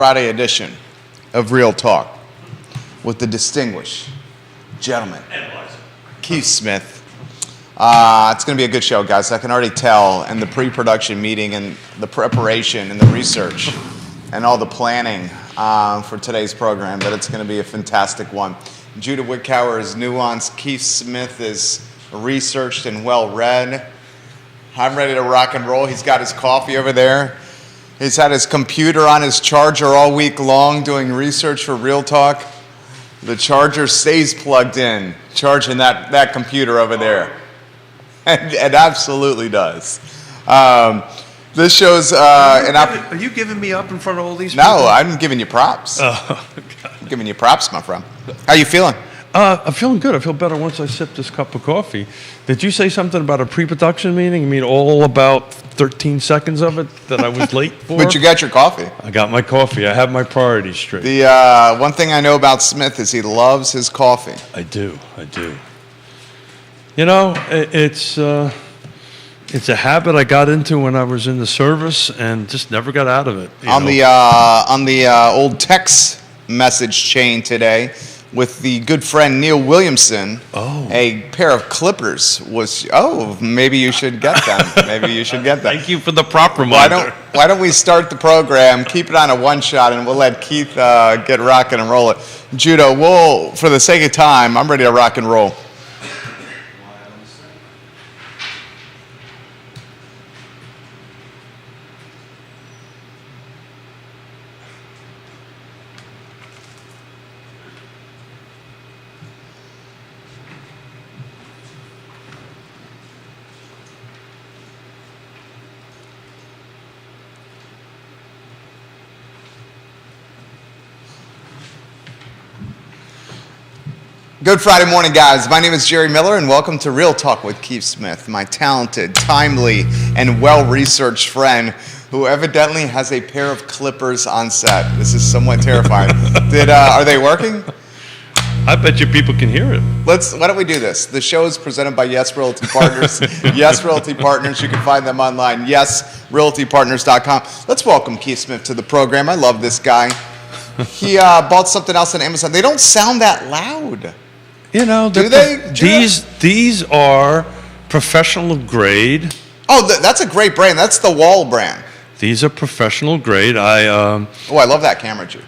Friday edition of Real Talk with the distinguished gentleman, Keith Smith. It's going to be a good show, guys. I can already tell in the pre-production meeting and the preparation and the research and all the planning for today's program that it's going to be a fantastic one. Judah Wickower is nuanced. Keith Smith is researched and well-read. I'm ready to rock and roll. He's got his coffee over there. He's had his computer on his charger all week long doing research for Real Talk. The charger stays plugged in, charging that computer over there. And it absolutely does. This shows... Are you giving me up in front of all these people? No, I'm giving you props. Oh, I'm giving you props, my friend. How you feeling? I'm feeling good. I feel better once I sip this cup of coffee. Did you say something about a pre-production meeting? You mean all about 13 seconds of it that I was late for? But you got your coffee. I got my coffee. I have my priorities straight. The one thing I know about Smith is he loves his coffee. I do. You know, it's a habit I got into when I was in the service and just never got out of it. On the old text message chain today, with the good friend Neil Williamson, a pair of clippers was. Maybe you should get them. Thank you for the prop reminder. Why don't we start the program? Keep it on a one shot, and we'll let Keith get rocking and roll it. Judah, for the sake of time, I'm ready to rock and roll. Good Friday morning, guys. My name is Jerry Miller, and welcome to Real Talk with Keith Smith, my talented, timely, and well-researched friend who evidently has a pair of clippers on set. This is somewhat terrifying. Are they working? I bet you people can hear it. Why don't we do this? The show is presented by Yes Realty Partners. Yes Realty Partners. You can find them online, yesrealtypartners.com. Let's welcome Keith Smith to the program. I love this guy. He bought something else on Amazon. They don't sound that loud. You know, do they? These are professional grade. Oh, that's a great brand. That's the Wall brand. These are professional grade. I love that camera, Jude.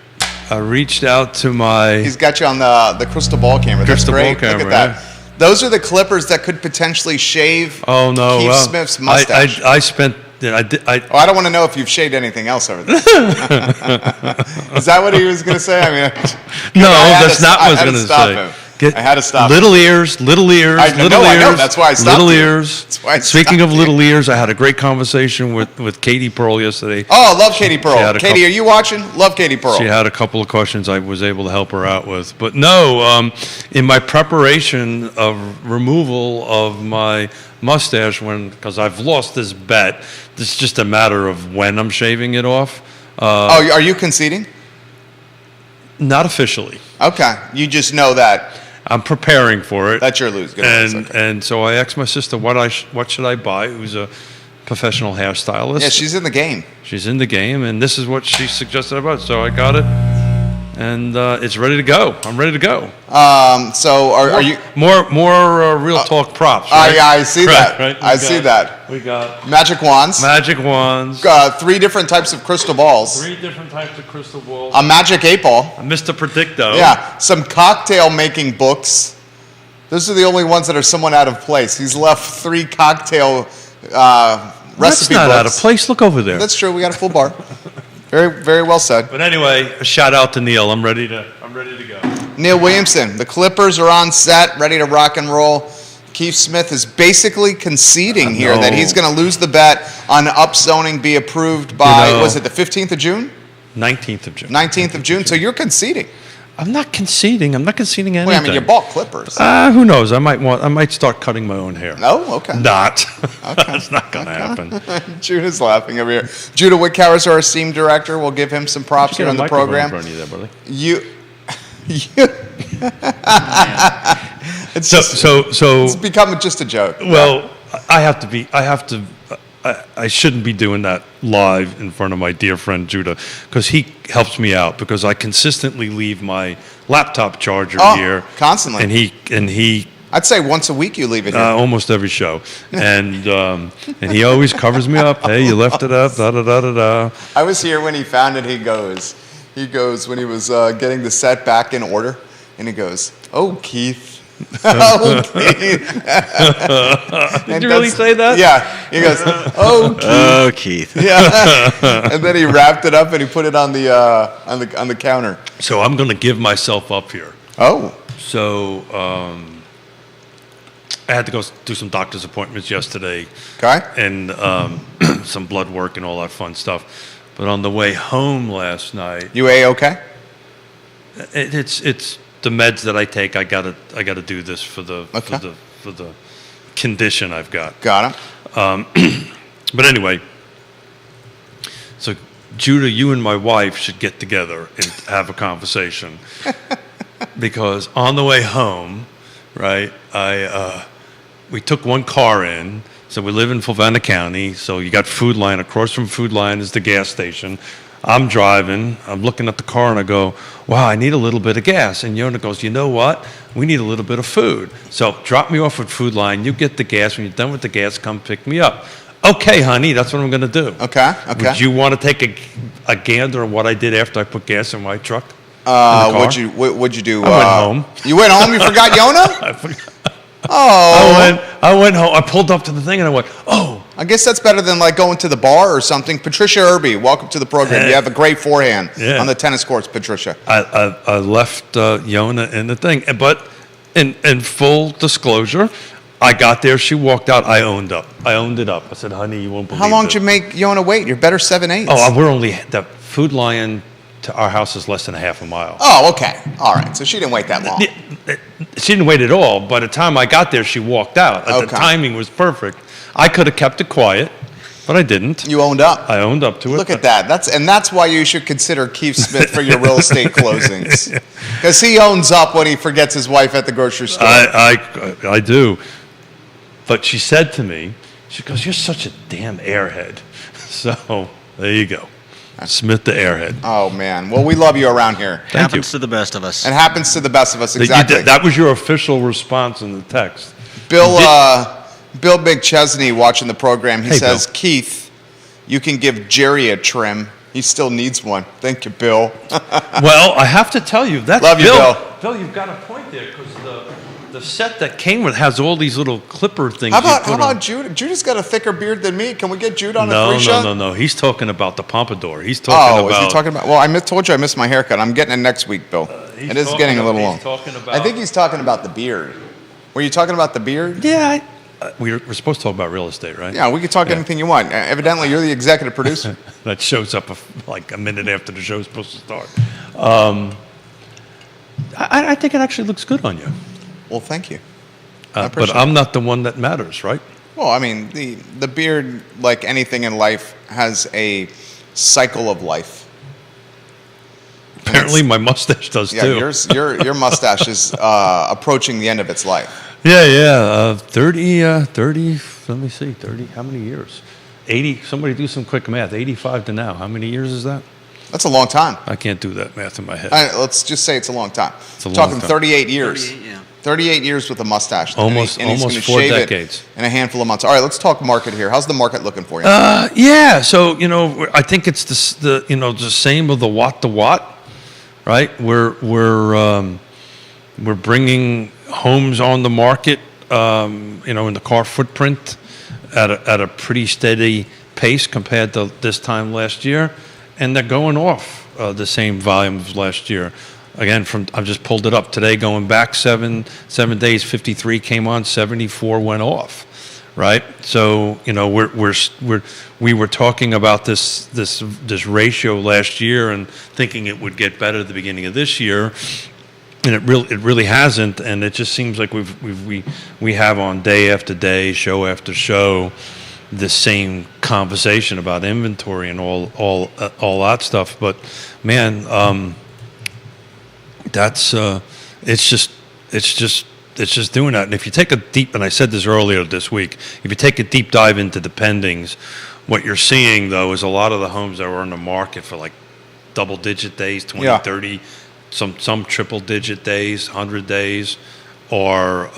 I reached out to my... He's got you on the crystal ball camera. That's great. Ball camera, look at that. Yeah. Those are the clippers that could potentially shave Keith Smith's mustache. I spent... I don't want to know if you've shaved anything else over there. Is that what he was going to say? I mean, no, that's not what I was going to say. I had to stop. Little ears. I know. That's why I stopped. Little ears. Speaking of little ears, I had a great conversation with Katie Pearl yesterday. Oh, love Katie Pearl. Katie, are you watching? Love Katie Pearl. She had a couple of questions I was able to help her out with. But no, in my preparation of removal of my mustache, because I've lost this bet, it's just a matter of when I'm shaving it off. Are you conceding? Not officially. Okay. You just know that. I'm preparing for it. That's your lose. Good and so I asked my sister, what should I buy? Who's a professional hairstylist. Yeah, she's in the game. She's in the game, and this is what she suggested about. So I got it, and it's ready to go. I'm ready to go. So are you more Real Talk props? Right? I see that. Right. I see that. We got magic wands. 3 different types of crystal balls. 3 different types of crystal balls. A magic 8-ball. A Mr. Predicto. Yeah. Some cocktail making books. Those are the only ones that are somewhat out of place. He's left 3 cocktail recipe books. That's not out of place. Look over there. That's true. We got a full bar. Very, very well said. But anyway, a shout out to Neil. I'm ready to go. Neil Williamson. The Clippers are on set, ready to rock and roll. Keith Smith is basically conceding here that he's going to lose the bet on upzoning be approved by, was it the 15th of June? 19th of June. 19th of June. So you're conceding. I'm not conceding. I'm not conceding anything. Wait, I mean, you bought clippers. Who knows? I might start cutting my own hair. No? Okay. Not. Okay. That's not going to happen. Judah's laughing over here. Judah Wickower is our esteemed director. We'll give him some props here on the program. It's become just a joke. Well, I have to I shouldn't be doing that live in front of my dear friend Judah, because he helps me out, because I consistently leave my laptop charger here constantly. and he I'd say once a week you leave it here. almost every show, and he always covers me up. Hey, you left it up. Da da da da da. I was here when he found it. He goes when he was getting the set back in order, and he goes, "Oh, Keith." Oh, Keith. Did you really say that? Yeah. He goes, "Oh, Keith." Oh, Keith. Yeah. And then he wrapped it up and he put it on the counter. So I'm going to give myself up here. Oh. So I had to go do some doctor's appointments yesterday, Okay. and some blood work and all that fun stuff. But on the way home last night, You okay? it's the meds that I take. I gotta do this for the Okay. for the condition I've got. Got him. But anyway, so Judah, you and my wife should get together and have a conversation, because on the way home, right, we took one car in. So we live in Fluvanna County. So you got Food Line. Across from Food Line is the gas station. I'm driving. I'm looking at the car and I go, wow, I need a little bit of gas. And Yona goes, you know what? We need a little bit of food. So drop me off at Food Line. You get the gas. When you're done with the gas, come pick me up. Okay, honey, that's what I'm going to do. Okay. Would you want to take a gander on what I did after I put gas in my truck? In the car? What'd you do? I went home. You went home? You forgot Yona? I forgot. Oh. I went home. I pulled up to the thing and I went, oh. I guess that's better than like going to the bar or something. Patricia Irby, welcome to the program. You have a great forehand on the tennis courts, Patricia. I left Yona in the thing, but in full disclosure, I got there. She walked out. I owned up. I owned it up. I said, honey, you won't believe How long did this. you make Yona wait? You're better 7/8. Oh, we're only the Food Lion to our house is less than a half a mile. Oh, okay. All right. So she didn't wait that long. She didn't wait at all. By the time I got there, she walked out. The Okay. timing was perfect. I could have kept it quiet, but I didn't. You owned up. I owned up to it. Look at that. That's why you should consider Keith Smith for your real estate closings, because he owns up when he forgets his wife at the grocery store. I do. But she said to me, she goes, you're such a damn airhead. So there you go. Smith the airhead. Oh man. Well, we love you around here. Thank you. Happens to the best of us. It happens to the best of us. That you Exactly. did- That was your official response in the text. Bill McChesney watching the program. He Hey, says, Bill. Keith, you can give Jerry a trim. He still needs one. Thank you, Bill. Well, I have to tell you, that's Love you, Bill. Bill, you've got a point there, because the set that came with has all these little clipper things. How you about put on. Judah? Judah's got a thicker beard than me. Can we get Judah on a free shot? No. He's talking about the pompadour. He's talking Oh, about. is he talking about? Well, told you I missed my haircut. I'm getting it next week, Bill. he's It is talking getting a little he's long. talking about- I think he's talking about the beard. Were you talking about the beard? Yeah, we're supposed to talk about real estate, right? Yeah, we could talk anything you want. Evidently, you're the executive producer. That shows up like a minute after the show's supposed to start. I think it actually looks good on you. Well, thank you. But I'm not the one that matters, right? Well, I mean, the beard, like anything in life, has a cycle of life. Apparently, my mustache does Yeah, too. your mustache is approaching the end of its life. Yeah. 30, let me see, 30, how many years? 80, somebody do some quick math. 85 to now. How many years is that? That's a long time. I can't do that math in my head. Let's just say it's a long time. It's a long Talking time. 38 years. 38, yeah. 38 years with a mustache. Almost- and he's almost gonna 4 shave it decades. in a handful of months. All right, let's talk market here. How's the market looking for you? Yeah, so I think it's the same of the watt to watt, right? We're bringing homes on the market, in the car footprint at a pretty steady pace compared to this time last year, and they're going off the same volume as last year. Again, I've just pulled it up today, going back seven days. 53 came on, 74 went off, right? So we were talking about this ratio last year and thinking it would get better at the beginning of this year, and it really hasn't. And it just seems like we have on day after day, show after show, the same conversation about inventory and all that stuff. But man. That's it's just doing that. And if you take a deep, and I said this earlier this week, if you take a deep dive into the pendings, what you're seeing though is a lot of the homes that were on the market for like double-digit days, 20, Yeah. 30, some triple-digit days, 100 days, are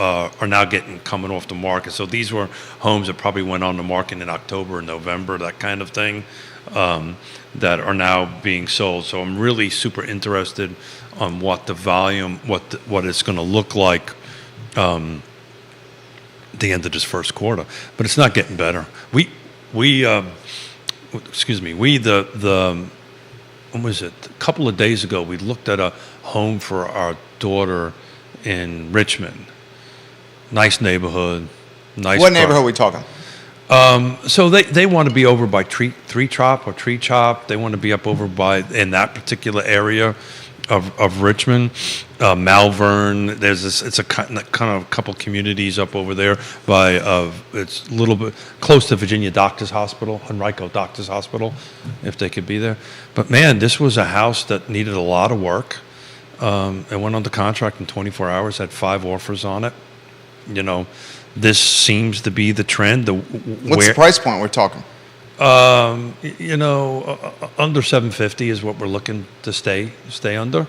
now coming off the market. So these were homes that probably went on the market in October and November, that kind of thing, that are now being sold. So I'm really super interested on what the volume, what it's going to look like the end of this first quarter. But it's not getting better. When was it? A couple of days ago, we looked at a home for our daughter in Richmond. Nice neighborhood. Nice. What neighborhood are we talking? So they want to be over by Tree Chop. They want to be up over by in that particular area of Richmond, Malvern. There's this. It's a kind of couple communities up over there by. It's a little bit close to Virginia Doctors Hospital, Henrico Doctors Hospital, if they could be there. But man, this was a house that needed a lot of work. It went under contract in 24 hours. Had 5 offers on it. You know, this seems to be the trend. What's the price point we're talking? Under 750 is what we're looking to stay under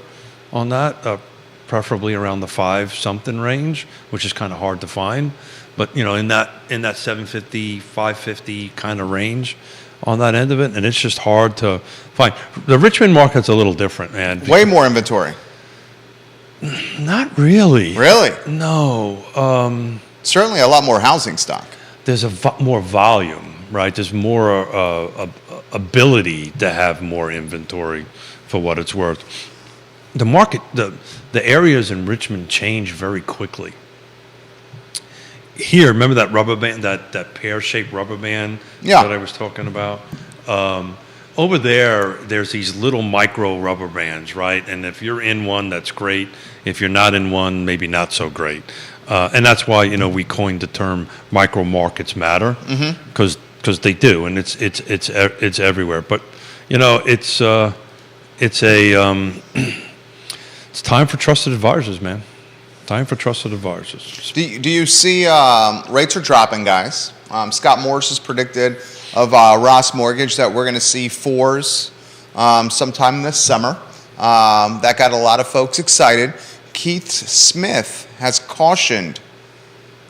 on that, preferably around the 5-something range, which is kind of hard to find. But in that 750, 550 kind of range on that end of it, and it's just hard to find. The Richmond market's a little different, man. Way more inventory. Not really. Really? No. Certainly a lot more housing stock. There's more volume. Right, there's more ability to have more inventory for what it's worth. The market, the areas in Richmond change very quickly. Here, remember that rubber band, that pear-shaped rubber band that I was talking about? Over there's these little micro rubber bands, right? And if you're in one, that's great. If you're not in one, maybe not so great. And that's why we coined the term micro markets matter, because they do, and it's everywhere. But it's time for trusted advisors, man. Time for trusted advisors. Do you see rates are dropping, guys? Scott Morris has predicted of Ross Mortgage that we're going to see 4s sometime this summer. That got a lot of folks excited. Keith Smith has cautioned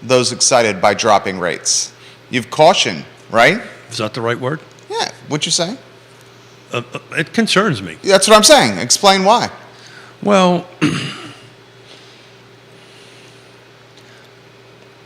those excited by dropping rates. You've cautioned, right? Is that the right word? Yeah. What you saying? It concerns me. That's what I'm saying. Explain why. Well,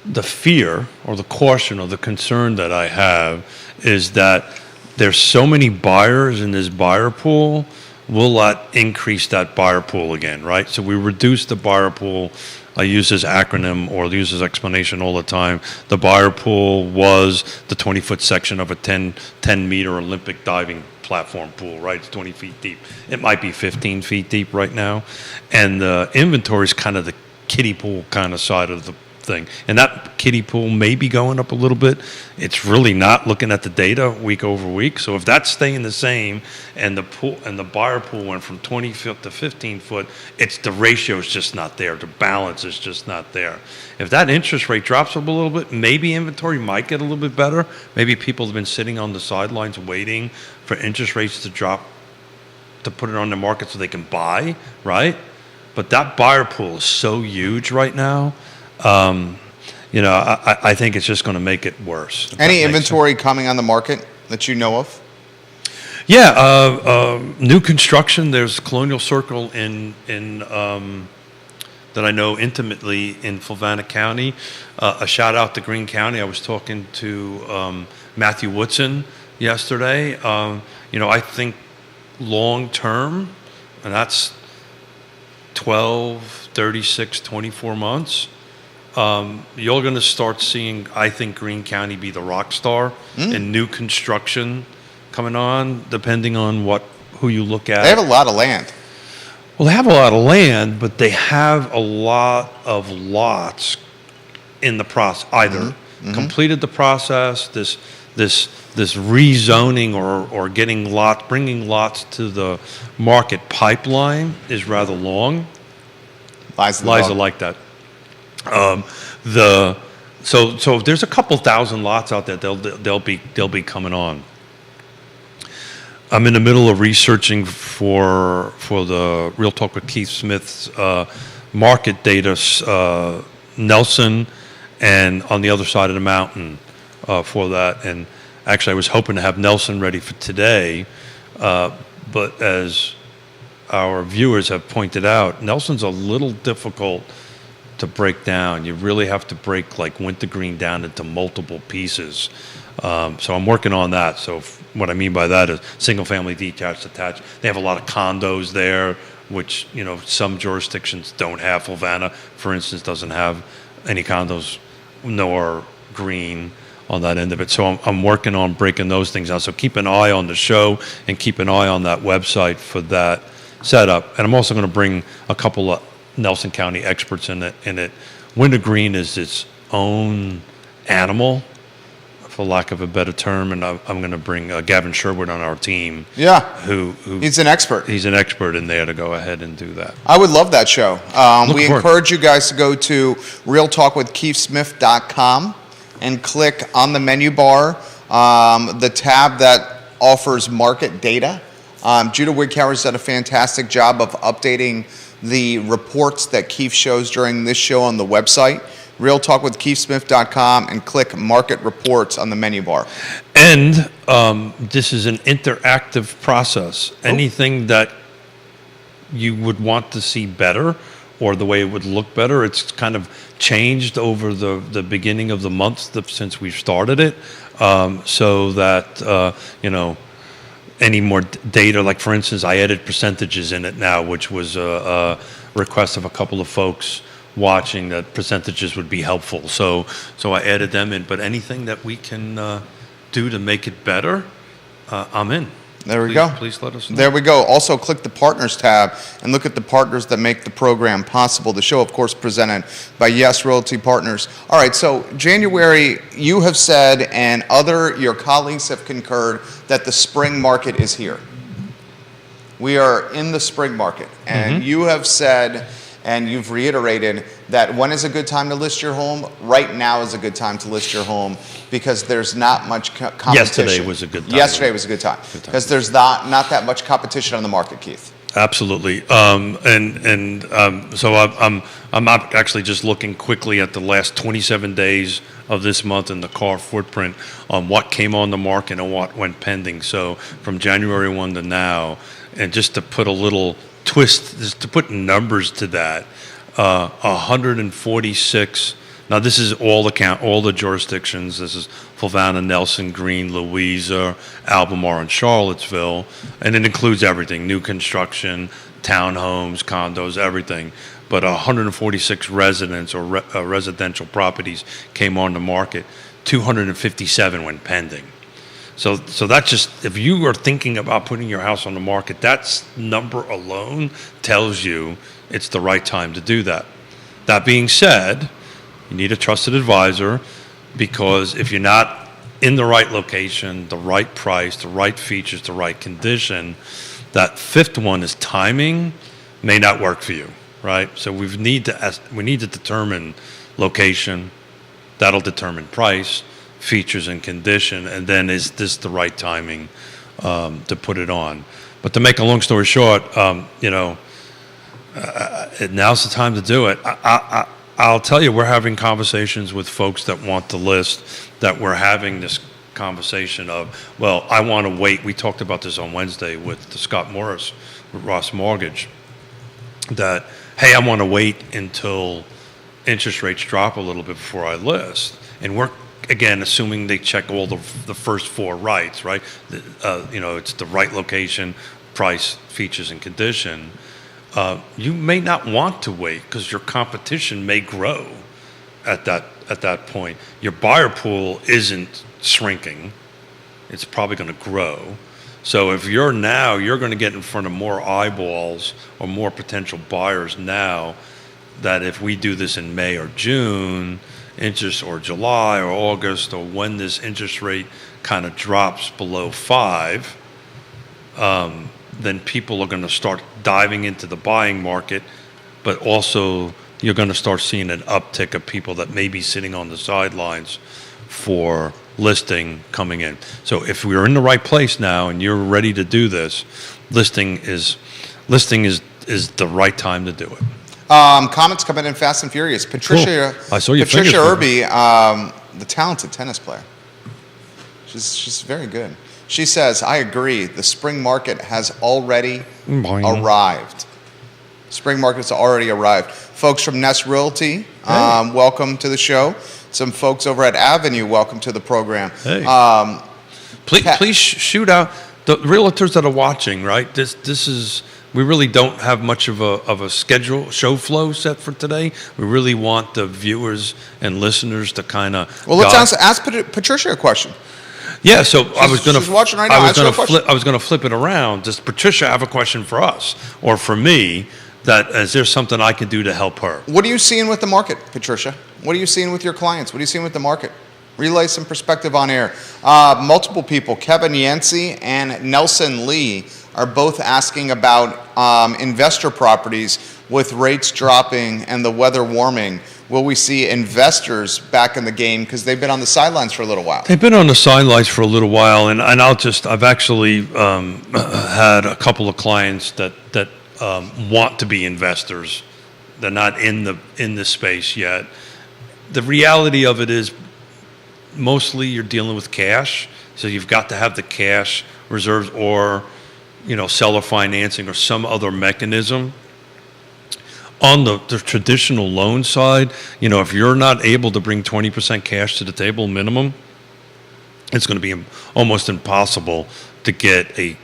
the fear or the caution or the concern that I have is that there's so many buyers in this buyer pool, will not increase that buyer pool again, right? So we reduce the buyer pool. I use this acronym or use this explanation all the time. The buyer pool was the 20-foot section of a 10-meter Olympic diving platform pool, right? It's 20 feet deep. It might be 15 feet deep right now. And the inventory is kind of the kiddie pool kind of side of the thing. And that kiddie pool may be going up a little bit. It's really not looking at the data week over week. So if that's staying the same and the pool and the buyer pool went from 20 foot to 15 foot, the ratio is just not there. The balance is just not there. If that interest rate drops up a little bit, maybe inventory might get a little bit better. Maybe people have been sitting on the sidelines waiting for interest rates to drop to put it on the market so they can buy, right? But that buyer pool is so huge right now. I think it's just going to make it worse. Any inventory coming on the market that you know of? Yeah, new construction. There's Colonial Circle in that I know intimately in Fluvanna County. A shout out to Greene County. I was talking to Matthew Woodson yesterday. I think long term, and that's 12, 36, 24 months. You're going to start seeing, I think, Greene County be the rock star in new construction coming on, depending on who you look at. They have a lot of land. Well, they have a lot of land, but they have a lot of lots in the process. Either completed the process, this rezoning or getting bringing lots to the market pipeline is rather long. Liza like that. So if there's a couple thousand lots out there, they'll be coming on. I'm in the middle of researching for the Real Talk with Keith Smith's market data, Nelson, and on the other side of the mountain for that. And actually, I was hoping to have Nelson ready for today, but as our viewers have pointed out, Nelson's a little difficult to break down. You really have to break like wintergreen down into multiple pieces. So I'm working on that. So what I mean by that is single family, detached, attached. They have a lot of condos there, which, you know, some jurisdictions don't have. Fulvana, for instance, doesn't have any condos nor green on that end of it. So I'm working on breaking those things out. So keep an eye on the show and keep an eye on that website for that setup. And I'm also going to bring a couple of Nelson County experts in it. Wintergreen is its own animal, for lack of a better term, and I'm going to bring Gavin Sherwood on our team. Yeah, who he's an expert. He's an expert in there to go ahead and do that. I would love that show. We for it. encourage you guys to go to realtalkwithkeithsmith.com and click on the menu bar, the tab that offers market data. Judah Wighower's done a fantastic job of updating the reports that Keith shows during this show on the website, realtalkwithkeithsmith.com, and click Market Reports on the menu bar. And this is an interactive process. Anything that you would want to see better or the way it would look better, it's kind of changed over the beginning of the month since we've started it, so that, any more data, like for instance, I added percentages in it now, which was a request of a couple of folks watching that percentages would be helpful. So I added them in, but anything that we can do to make it better, I'm in. There we go. Please let us know. There we go. Also, click the Partners tab and look at the partners that make the program possible. The show, of course, presented by Yes Realty Partners. All right, so January, you have said, and your colleagues have concurred, that the spring market is here. We are in the spring market, and you have said, and you've reiterated that when is a good time to list your home? Right now is a good time to list your home because there's not much competition. Yesterday was a good time. Yesterday was a good time because there's not that much competition on the market, Keith. Absolutely. So I'm actually just looking quickly at the last 27 days of this month in the car footprint on what came on the market and what went pending. So from January 1 to now, and just to put a little twist, just to put numbers to that, 146. Now this is all the jurisdictions. This is Fulvana, Nelson, Greene, Louisa, Albemarle, and Charlottesville, and it includes everything: new construction, townhomes, condos, everything. But 146 residents or residential properties came on the market. 257 went pending. So that's just, if you are thinking about putting your house on the market, that number alone tells you it's the right time to do that. That being said, you need a trusted advisor, because if you're not in the right location, the right price, the right features, the right condition, that fifth one is timing may not work for you, right? So we need to determine location. That'll determine price, features, and condition, and then is this the right timing to put it on? But to make a long story short, now's the time to do it. I'll tell you, we're having conversations with folks that want to list, that we're having this conversation of, well, I want to wait. We talked about this on Wednesday with Scott Morris, with Ross Mortgage, that, hey, I want to wait until interest rates drop a little bit before I list. And we're, again, assuming they check all the first four rights, right? It's the right location, price, features, and condition. You may not want to wait because your competition may grow at that point. Your buyer pool isn't shrinking; it's probably going to grow. So if you're going to get in front of more eyeballs or more potential buyers now. That if we do this in May or June, or July or August, or when this interest rate kind of drops below 5, then people are going to start diving into the buying market, but also you're going to start seeing an uptick of people that may be sitting on the sidelines for listing coming in. So if we're in the right place now and you're ready to do this, listing is the right time to do it. Comments coming in fast and furious. Patricia, Cool. I saw your Patricia fingers Irby, the talented tennis player. She's very good. She says, I agree. The spring market has already arrived. Spring market's already arrived. Folks from Nest Realty, welcome to the show. Some folks over at Avenue, welcome to the program. Hey. Please shoot out the realtors that are watching. Right, this is. We really don't have much of a schedule, show flow set for today. We really want the viewers and listeners to kind of. Well, let's ask Patricia a question. Yeah, so she's watching right now. I was going to flip it around. Does Patricia have a question for us or for me? That is there something I can do to help her? What are you seeing with the market, Patricia? What are you seeing with your clients? What are you seeing with the market? Relay some perspective on air. Multiple people, Kevin Yancey and Nelson Lee, are both asking about investor properties with rates dropping and the weather warming. Will we see investors back in the game because they've been on the sidelines for a little while? They've been on the sidelines for a little while, and I've actually had a couple of clients that want to be investors. They're not in the space yet. The reality of it is mostly you're dealing with cash, so you've got to have the cash reserves or seller financing or some other mechanism. On the traditional loan side, if you're not able to bring 20% cash to the table minimum, it's going to be almost impossible to get a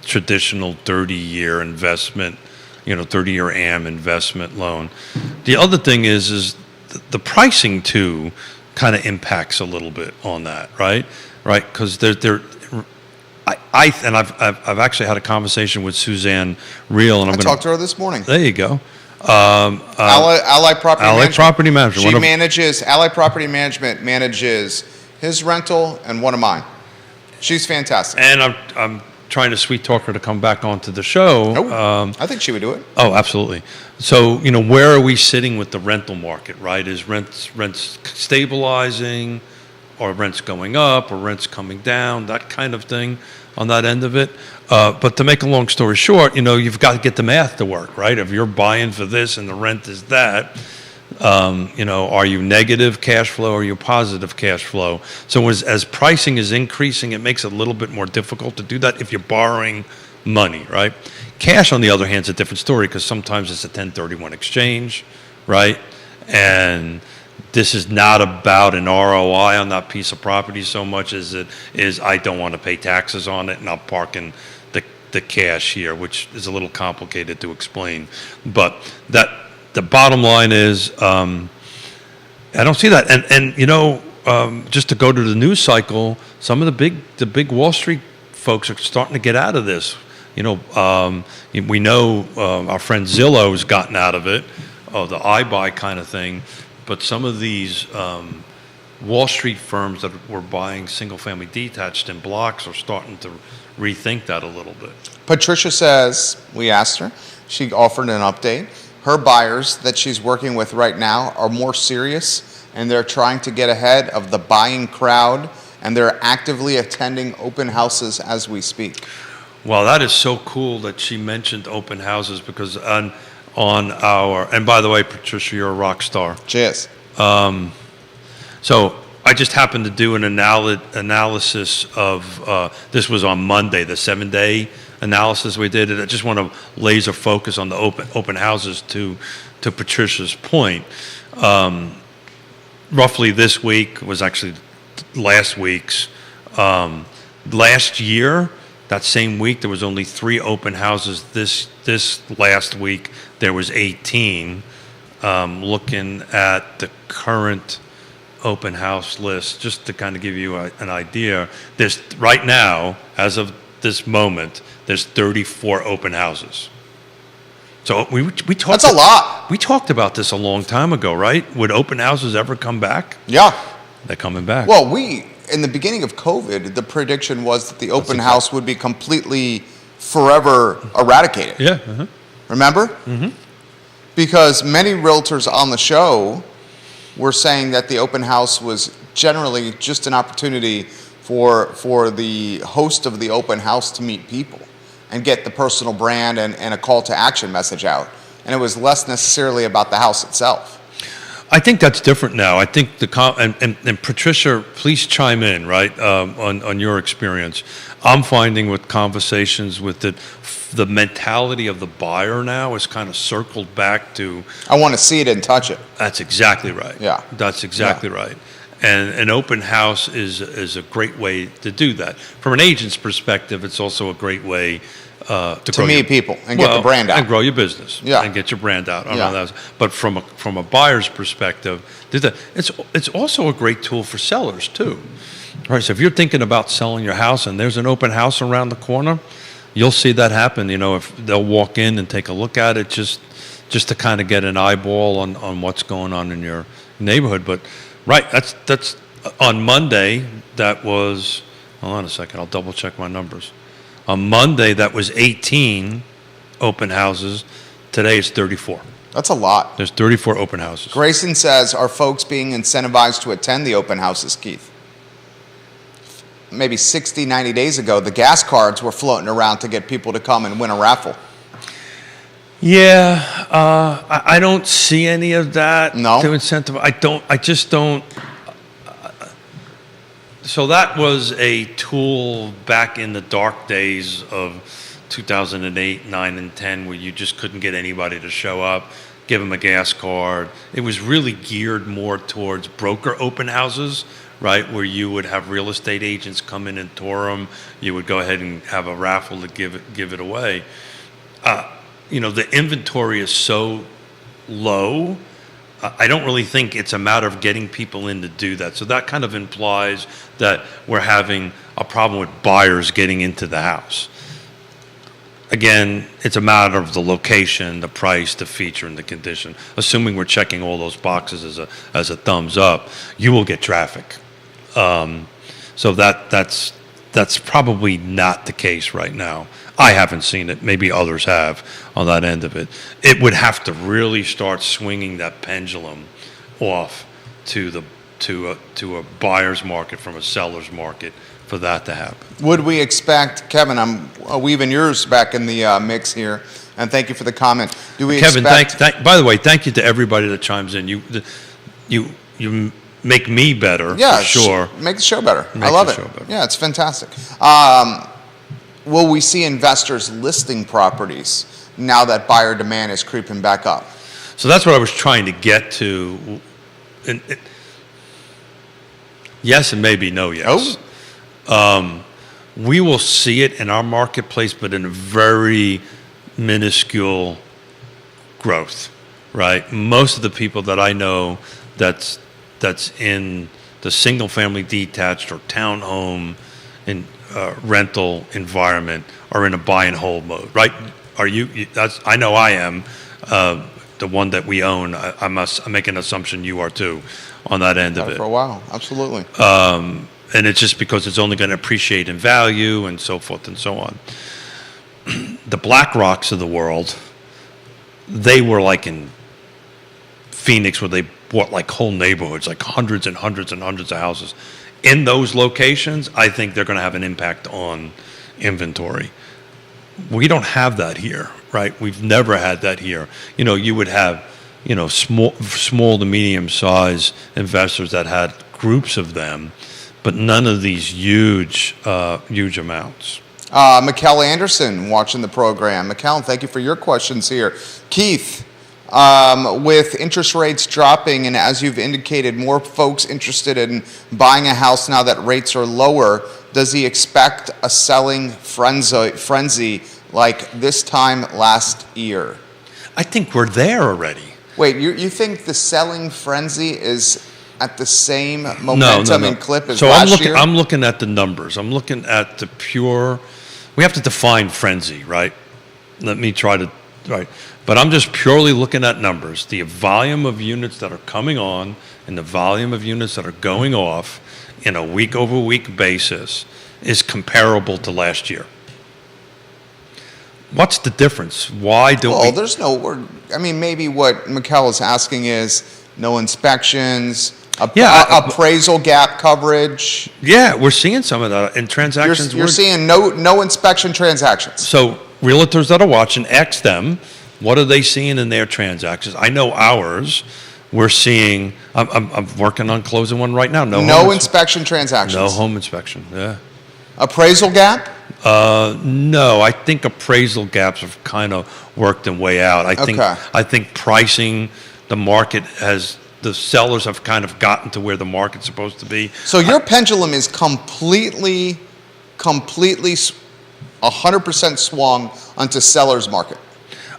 traditional 30-year investment, 30-year AM investment loan. The other thing is the pricing too kind of impacts a little bit on that, right? Right, because I've actually had a conversation with Suzanne Reel, and I talked to her this morning. There you go. Ally Property Management. Ally Property Management manages his rental and one of mine. She's fantastic. And I'm trying to sweet talk her to come back onto the show. I think she would do it. Oh, absolutely. So, where are we sitting with the rental market, right? Is rents stabilizing, or rents going up, or rents coming down, that kind of thing on that end of it. But to make a long story short, you've got to get the math to work, right? If you're buying for this and the rent is that, are you negative cash flow or are you positive cash flow? So as pricing is increasing, it makes it a little bit more difficult to do that if you're borrowing money, right? Cash, on the other hand, is a different story because sometimes it's a 1031 exchange, right? And this is not about an ROI on that piece of property so much as it is I don't want to pay taxes on it and I'm parking the cash here, which is a little complicated to explain. But the bottom line is I don't see that. And just to go to the news cycle, some of the big Wall Street folks are starting to get out of this. We know our friend Zillow's gotten out of it, the iBuy kind of thing. But some of these Wall Street firms that were buying single-family detached in blocks are starting to rethink that a little bit. Patricia says, we asked her, she offered an update. Her buyers that she's working with right now are more serious, and they're trying to get ahead of the buying crowd, and they're actively attending open houses as we speak. Well, that is so cool that she mentioned open houses because on our, and by the way, Patricia, you're a rock star. Cheers. So I just happened to do an analysis of, this was on Monday, the 7-day analysis we did. And I just want to laser focus on the open houses to Patricia's point. Roughly this week was actually last week's. Last year, that same week, there was only 3 open houses. This last week, there was 18. Looking at the current open house list, just to kind of give you an idea, there's right now, as of this moment, there's 34 open houses. So we talked. That's a lot. We talked about this a long time ago, right? Would open houses ever come back? Yeah. They're coming back. Well, in the beginning of COVID, the prediction was that the open house would be completely forever eradicated. Yeah. Uh-huh. Remember? Mm-hmm. Because many realtors on the show were saying that the open house was generally just an opportunity for the host of the open house to meet people and get the personal brand and a call to action message out. And it was less necessarily about the house itself. I think that's different now. I think and Patricia, please chime in, right, on your experience. I'm finding with conversations with the mentality of the buyer now is kind of circled back to. I want to see it and touch it. That's exactly right. Yeah. That's exactly right. And an open house is a great way to do that. From an agent's perspective, it's also a great way to meet people and get the brand out and grow your business. Yeah. And get your brand out. Yeah. But from a buyer's perspective, it's also a great tool for sellers too. Right. So if you're thinking about selling your house and there's an open house around the corner, you'll see that happen. If they'll walk in and take a look at it, just to kind of get an eyeball on what's going on in your neighborhood. But right, that's on Monday. That was. Hold on a second. I'll double check my numbers. On Monday, that was 18 open houses. Today, it's 34. That's a lot. There's 34 open houses. Grayson says, are folks being incentivized to attend the open houses, Keith? Maybe 60, 90 days ago, the gas cards were floating around to get people to come and win a raffle. Yeah, I don't see any of that. No? To incentivize. I just don't. So that was a tool back in the dark days of 2008, 9, and 10, where you just couldn't get anybody to show up, give them a gas card. It was really geared more towards broker open houses, right, where you would have real estate agents come in and tour them. You would go ahead and have a raffle to give it away. The inventory is so low. I don't really think it's a matter of getting people in to do that. So that kind of implies that we're having a problem with buyers getting into the house. Again, it's a matter of the location, the price, the feature, and the condition. Assuming we're checking all those boxes as a thumbs up, you will get traffic. So that's probably not the case right now. I haven't seen it. Maybe others have on that end of it. It would have to really start swinging that pendulum off to a buyer's market from a seller's market for that to happen. Would we expect, Kevin, I'm weaving yours back in the mix here, and thank you for the comment. Do we Kevin, expect... by the way, thank you to everybody that chimes in. You make me better, for sure. Make the show better. Make I love the it. show better. Yeah, it's fantastic. Will we see investors listing properties now that buyer demand is creeping back up? So that's what I was trying to get to. Yes and maybe no yes. We will see it in our marketplace, but in a very minuscule growth, right? Most of the people that I know that's in the single-family detached or townhome in rental environment are in a buy and hold mode, right? Are you? I know I am. The one that we own, I make an assumption you are too, on that end of it. For a while, absolutely. And it's just because it's only going to appreciate in value and so forth and so on. The BlackRocks of the world, they were like in Phoenix where they bought like whole neighborhoods, like hundreds and hundreds and hundreds of houses. In those locations, I think they're going to have an impact on inventory. We don't have that here, right? We've never had that here. You would have, small to medium size investors that had groups of them, but none of these huge amounts. Mikkel Anderson watching the program. Mikkel, thank you for your questions here. Keith, with interest rates dropping and as you've indicated, more folks interested in buying a house now that rates are lower, does he expect a selling frenzy like this time last year? I think we're there already. Wait, you think the selling frenzy is at the same momentum and clip as last year? I'm looking at the numbers. I'm looking at the pure. We have to define frenzy, right? Let me try to, right. But I'm just purely looking at numbers. The volume of units that are coming on and the volume of units that are going off in a week-over-week basis is comparable to last year. What's the difference? Why don't Well, we? there's no. I mean, maybe what Mikkel is asking is no inspections, appraisal gap coverage. Yeah, we're seeing some of that in transactions. You're seeing no inspection transactions. So realtors that are watching, ask them, what are they seeing in their transactions? I know ours. We're seeing. I'm working on closing one right now. No inspection transactions. No home inspection. Yeah. Appraisal gap. No, I think appraisal gaps have kind of worked their way out. I think pricing, the market has, the sellers have kind of gotten to where the market's supposed to be. So your pendulum is completely 100% swung onto seller's market.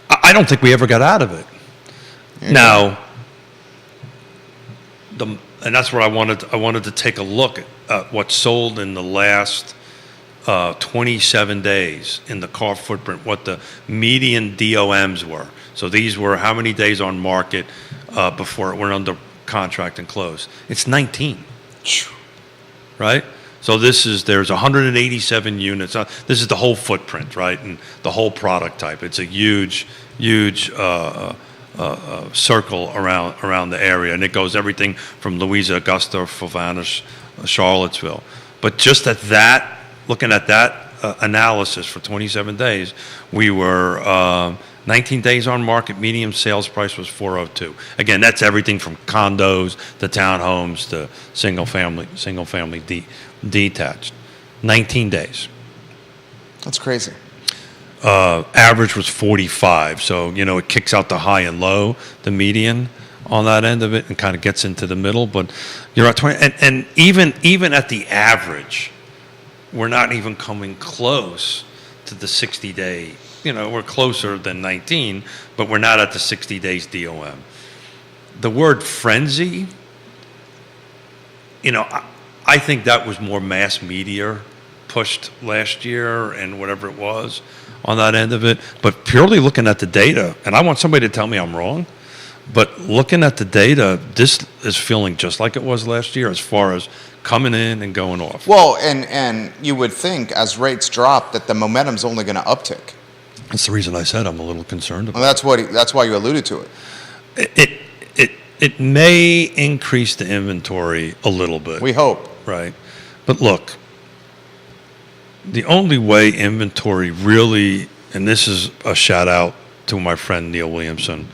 I don't think we ever got out of it. Now, and that's where I wanted to take a look at what sold in the last 27 days in the car footprint, what the median DOMs were. So these were how many days on market before it went under contract and closed. It's 19, right? So there's 187 units. This is the whole footprint, right? And the whole product type. It's a huge circle around the area. And it goes everything from Louisa, Augusta, Fluvanna, Charlottesville. But just looking at that analysis for 27 days, we were 19 days on market, median sales price was $402. Again, that's everything from condos to townhomes to single family detached. 19 days. That's crazy. Average was 45, so it kicks out the high and low, the median on that end of it, and kind of gets into the middle. But you're at 20, and even at the average, we're not even coming close to the 60-day. We're closer than 19, but we're not at the 60 days DOM. The word frenzy, I think that was more mass media pushed last year and whatever it was on that end of it. But purely looking at the data, and I want somebody to tell me I'm wrong, but looking at the data, this is feeling just like it was last year as far as coming in and going off. Well, and you would think as rates drop that the momentum's only going to uptick. That's the reason I said I'm a little concerned about it. That's why you alluded to it. It may increase the inventory a little bit. We hope. Right. But look, the only way inventory really, and this is a shout out to my friend Neil Williamson,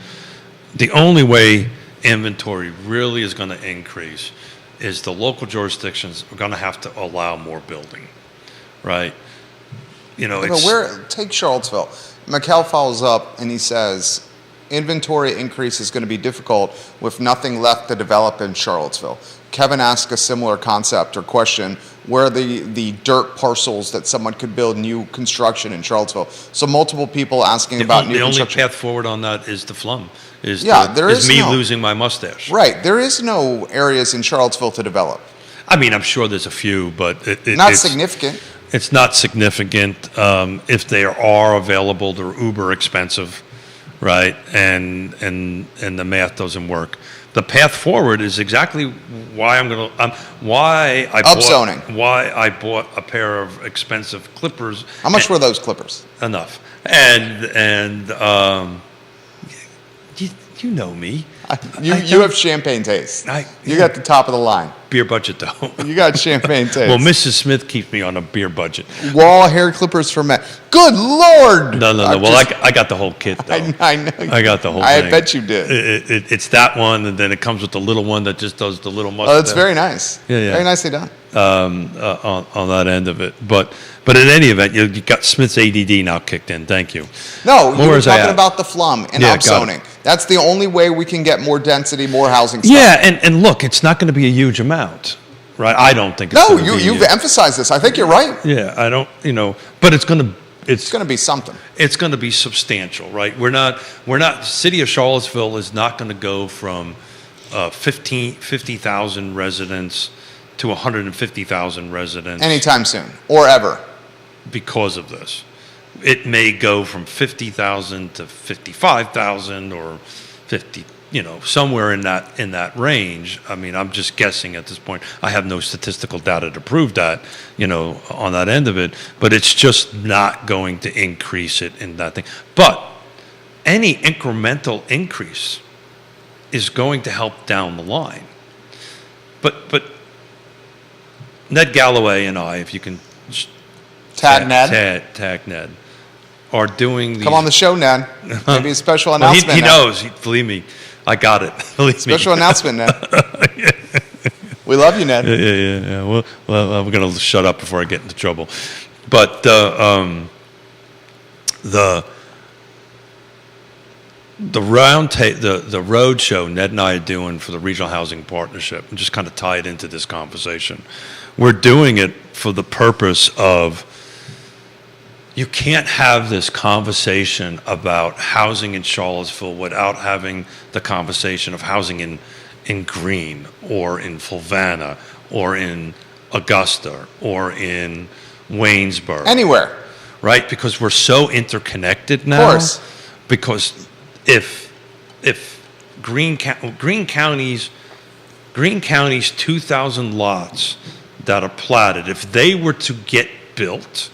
the only way inventory really is going to increase is the local jurisdictions are going to have to allow more building, right? Take Charlottesville. Mikkel follows up and he says, inventory increase is going to be difficult with nothing left to develop in Charlottesville. Kevin asked a similar concept or question, where are the dirt parcels that someone could build new construction in Charlottesville? So multiple people asking about new construction. The only path forward on that is the flum. Is losing my mustache. Right. There is no areas in Charlottesville to develop. I mean, I'm sure there's a few, but it's significant. It's not significant. If they are available, they're uber expensive, right? And the math doesn't work. The path forward is exactly why why I bought a pair of expensive clippers. How much were those clippers? Enough. And you know me. You have champagne taste. You got the top of the line. Beer budget, though. You got champagne taste. Well, Mrs. Smith keeps me on a beer budget. Wall hair clippers for men. Good Lord! No. Well, I got the whole kit, though. I know. I got the whole thing. I bet you did. It's that one, and then it comes with the little one that just does the little mustache. Oh, that's very nice. Yeah. Very nicely done. On that end of it. But in any event, you got Smith's ADD now kicked in. Thank you. No, you were talking about the flum and upzoning. That's the only way we can get more density, more housing stock. Yeah, and look, it's not going to be a huge amount, right? I don't think it's going to be. You've emphasized this. I think you're right. Yeah, I don't, but it's going to be something. It's going to be substantial, right? We're not, City of Charlottesville is not going to go from 50,000 residents to 150,000 residents. Anytime soon, or ever. Because of this. It may go from 50,000 to 55,000 or 50, somewhere in that range. I mean, I'm just guessing at this point. I have no statistical data to prove that, on that end of it. But it's just not going to increase it in that thing. But any incremental increase is going to help down the line. But Ned Galloway and I, if you can Tag Ned. tag Ned, are doing these. Come on the show, Ned. Maybe a special Well, announcement. he Ned. knows. Believe me, I got it. Believe Special me. announcement, Ned. We love you, Ned. Yeah. Well, we're gonna shut up before I get into trouble. But the road show Ned and I are doing for the Regional Housing Partnership, and just kind of tie it into this conversation. We're doing it for the purpose of, you can't have this conversation about housing in Charlottesville without having the conversation of housing in Greene or in Fluvanna or in Augusta or in Waynesboro. Anywhere. Right? Because we're so interconnected now. Of course. Because if Greene County's 2,000 lots that are platted, if they were to get built,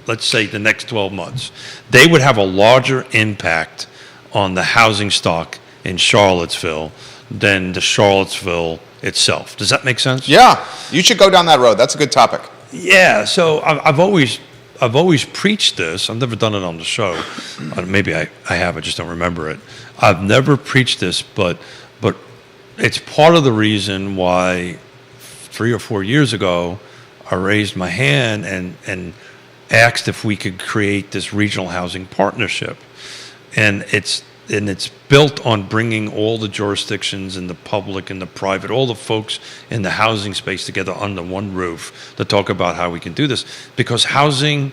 let's say the next 12 months, they would have a larger impact on the housing stock in Charlottesville than the Charlottesville itself. Does that make sense? Yeah. You should go down that road. That's a good topic. Yeah. So I've always preached this. I've never done it on the show. Maybe I have. I just don't remember it. I've never preached this, but it's part of the reason why 3 or 4 years ago I raised my hand and asked if we could create this regional housing partnership, and it's built on bringing all the jurisdictions and the public and the private, all the folks in the housing space together under one roof to talk about how we can do this. Because housing,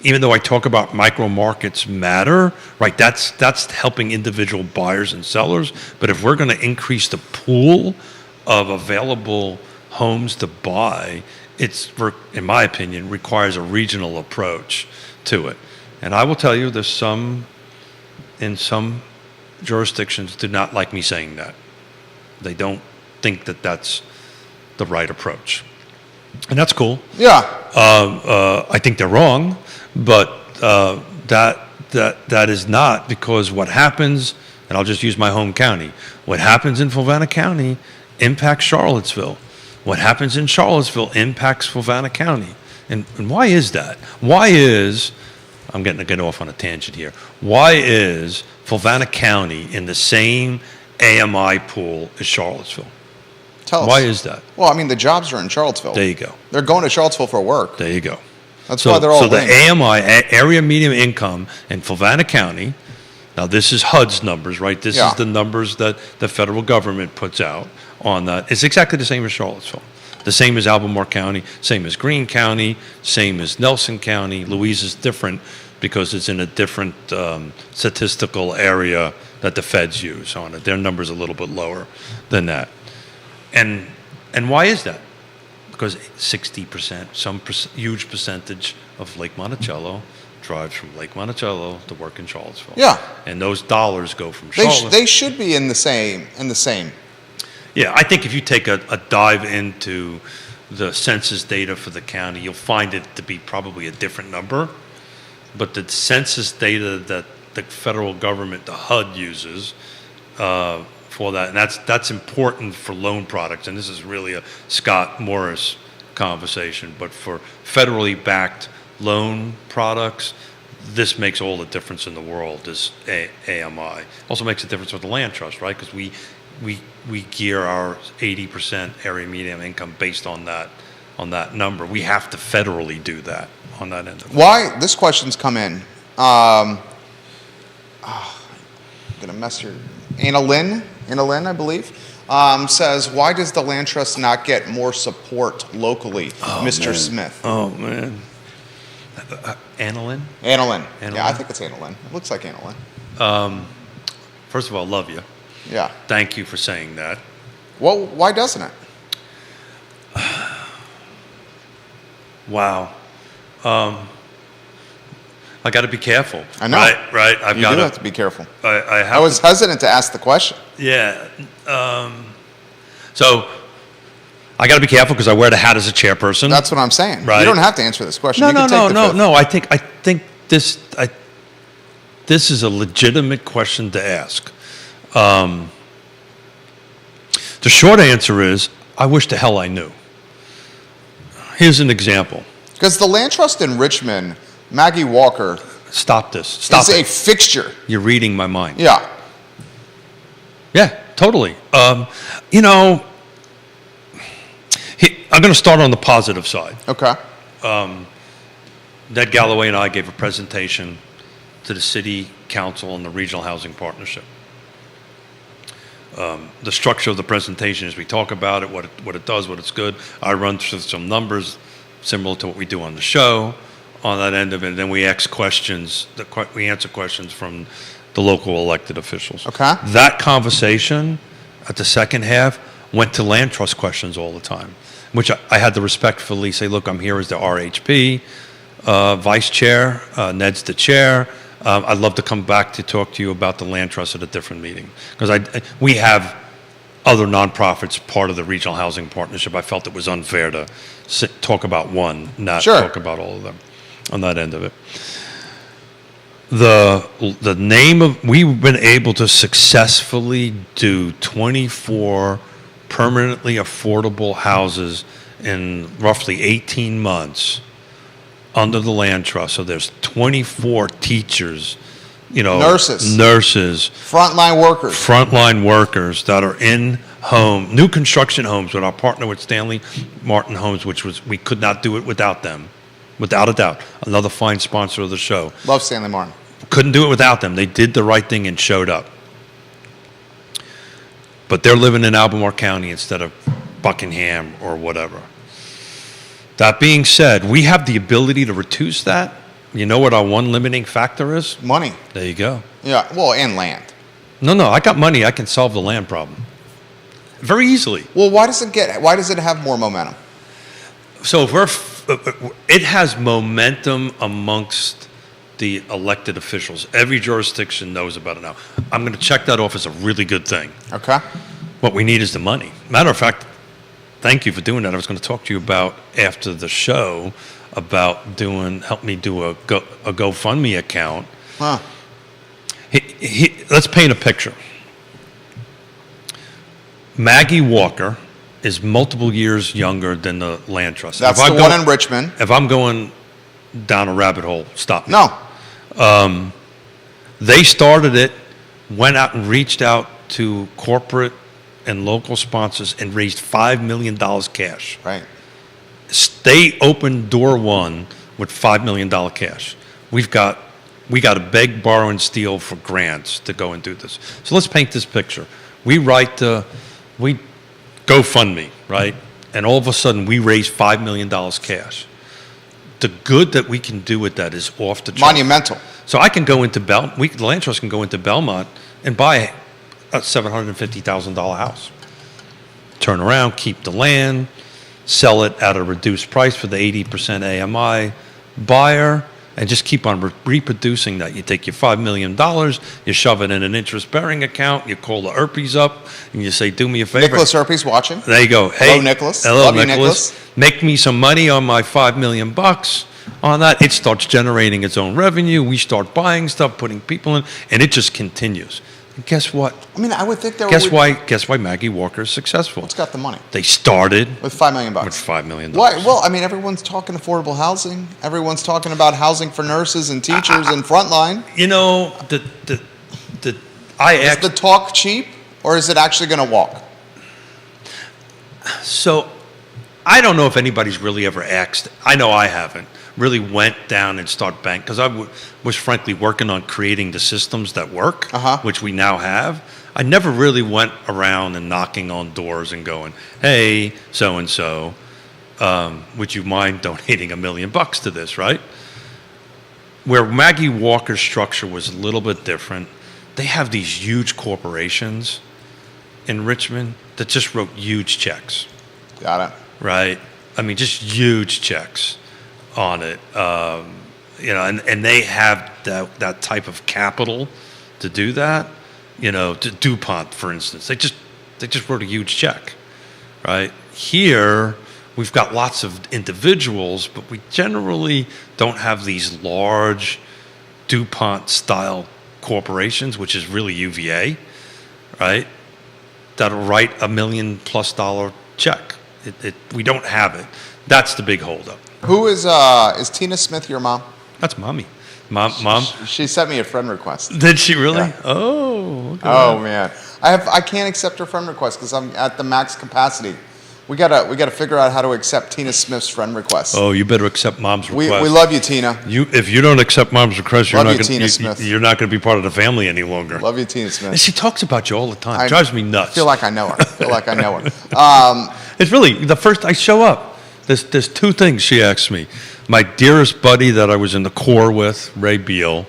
even though I talk about micro markets matter, right? That's helping individual buyers and sellers. But if we're going to increase the pool of available homes to buy, in my opinion, requires a regional approach to it. And I will tell you, in some jurisdictions do not like me saying that. They don't think that that's the right approach. And that's cool. Yeah. I think they're wrong, but that is not, because what happens, and I'll just use my home county, what happens in Fluvanna County impacts Charlottesville. What happens in Charlottesville impacts Fluvanna County. And why is that? I'm getting to get off on a tangent here. Why is Fluvanna County in the same AMI pool as Charlottesville? Tell us. Why is that? Well, I mean, the jobs are in Charlottesville. There you go. They're going to Charlottesville for work. There you go. That's why they're all So the linked. AMI, area medium income in Fluvanna County, now this is HUD's numbers, right? This Yeah. is the numbers that the federal government puts out on that. It's exactly the same as Charlottesville. The same as Albemarle County, same as Greene County, same as Nelson County. Louise is different because it's in a different statistical area that the feds use on it. Their number's a little bit lower than that. And why is that? Because 60%, huge percentage of Lake Monticello drives from Lake Monticello to work in Charlottesville. Yeah. And those dollars go from They, Charlottesville. they should be in the same. Yeah, I think if you take a dive into the census data for the county, you'll find it to be probably a different number. But the census data that the federal government, the HUD, uses for that, and that's important for loan products. And this is really a Scott Morris conversation. But for federally backed loan products, this makes all the difference in the world, this AMI. Also makes a difference with the land trust, right? Because we gear our 80% area median income based on that number. We have to federally do that on that end of it. Why? This question's come in. I'm going to mess your... Anna Lynn, I believe, says, why does the land trust not get more support locally, Mr. Man. Smith? Oh, man. Annalyn? Anna Lynn. Anna Yeah, I Lynn? think it's Anna Lynn. It looks like Anna Lynn. First of all, love you. Yeah. Thank you for saying that. Well, why doesn't it? Wow. I got to be careful. I know. Right. I've You got do have to be careful. I have I was hesitant to ask the question. Yeah. So I got to be careful because I wear the hat as a chairperson. That's what I'm saying. Right. You don't have to answer this question. no, You no, can take no, the no, fifth. no. I think this is a legitimate question to ask. The short answer is I wish the hell I knew. Here's an example. Because the land trust in Richmond, Maggie Walker, Stop this. Stop is it. a fixture. You're reading my mind. Yeah. Yeah, totally. You know, I'm going to start on the positive side. Okay. Ned Galloway and I gave a presentation to the city council and the regional housing partnership. The structure of the presentation is we talk about it, what it does, what it's good. I run through some numbers similar to what we do on the show on that end of it. And then we ask questions, we answer questions from the local elected officials. Okay. That conversation at the second half went to land trust questions all the time, which I had to respectfully say, look, I'm here as the RHP vice chair. Ned's the chair. I'd love to come back to talk to you about the land trust at a different meeting because we have other nonprofits part of the regional housing partnership. I felt it was unfair to talk about one, not Sure. talk about all of them on that end of it. The name of, we've been able to successfully do 24 permanently affordable houses in roughly 18 months under the land trust. So there's 24 teachers, Nurses. Frontline workers that are in new construction homes with our partner with Stanley Martin Homes, we could not do it without them, without a doubt. Another fine sponsor of the show. Love Stanley Martin. Couldn't do it without them. They did the right thing and showed up. But they're living in Albemarle County instead of Buckingham or whatever. That being said, we have the ability to reduce that. You know what our one limiting factor is? Money. There you go. Yeah. Well, and land. No, I got money. I can solve the land problem very easily. Well, why does it have more momentum? So it has momentum amongst the elected officials. Every jurisdiction knows about it now. I'm going to check that off as a really good thing. Okay. What we need is the money. Matter of fact, thank you for doing that. I was going to talk to you about after the show about help me do a GoFundMe account. Huh. Let's paint a picture. Maggie Walker is multiple years younger than the land trust. That's the one in Richmond. If I'm going down a rabbit hole, stop me. No. They started it, went out and reached out to corporate and local sponsors and raised $5 million cash. Right. They opened door one with $5 million cash. We got to beg, borrow, and steal for grants to go and do this. So let's paint this picture. We GoFundMe, right? And all of a sudden we raise $5 million cash. The good that we can do with that is off the chart. Monumental. So I can go into the land trust can go into Belmont and buy a $750,000 house. Turn around, keep the land, sell it at a reduced price for the 80% AMI buyer, and just keep on reproducing that. You take your $5 million, you shove it in an interest-bearing account, you call the Erpies up, and you say, do me a favor. Nicholas Erpies watching. There you go. Hey, Hello, Nicholas. Hello, Love you, Nicholas. Make me some money on my $5 million on that. It starts generating its own revenue. We start buying stuff, putting people in, and it just continues. And guess what? I mean, I would think that Guess why Maggie Walker is successful? It's got the money. They started With $5 million. with $5 million. Why? Well, I mean, everyone's talking affordable housing. Everyone's talking about housing for nurses and teachers and frontline. You know, Is the talk cheap, or is it actually going to walk? So I don't know if anybody's really ever asked. I know I haven't really went down and start bank because I was frankly working on creating the systems that work, which we now have. I never really went around and knocking on doors and going, "Hey, so and so, would you mind donating $1 million to this?" Right? Where Maggie Walker's structure was a little bit different. They have these huge corporations in Richmond that just wrote huge checks. Got it. Right? I mean, just huge checks on it. and they have that type of capital to do that. To DuPont, for instance, they just wrote a huge check, right? Here, we've got lots of individuals, but we generally don't have these large DuPont-style corporations, which is really UVA, right? That'll write $1 million+ check. We don't have it. That's the big holdup. Who is Tina Smith your mom? That's mommy. Mom. She sent me a friend request. Did she really? Yeah. Oh. Okay. Oh man, I can't accept her friend request because I'm at the max capacity. We gotta figure out how to accept Tina Smith's friend request. Oh, you better accept mom's request. We love you, Tina. If you don't accept mom's request, you're Love not you, going Tina Smith. you're not going to be part of the family any longer. Love you, Tina And Smith. she talks about you all the time. I Drives me nuts. feel like I know her. It's really the first I show up. There's two things she asks me. My dearest buddy that I was in the Corps with, Ray Beal.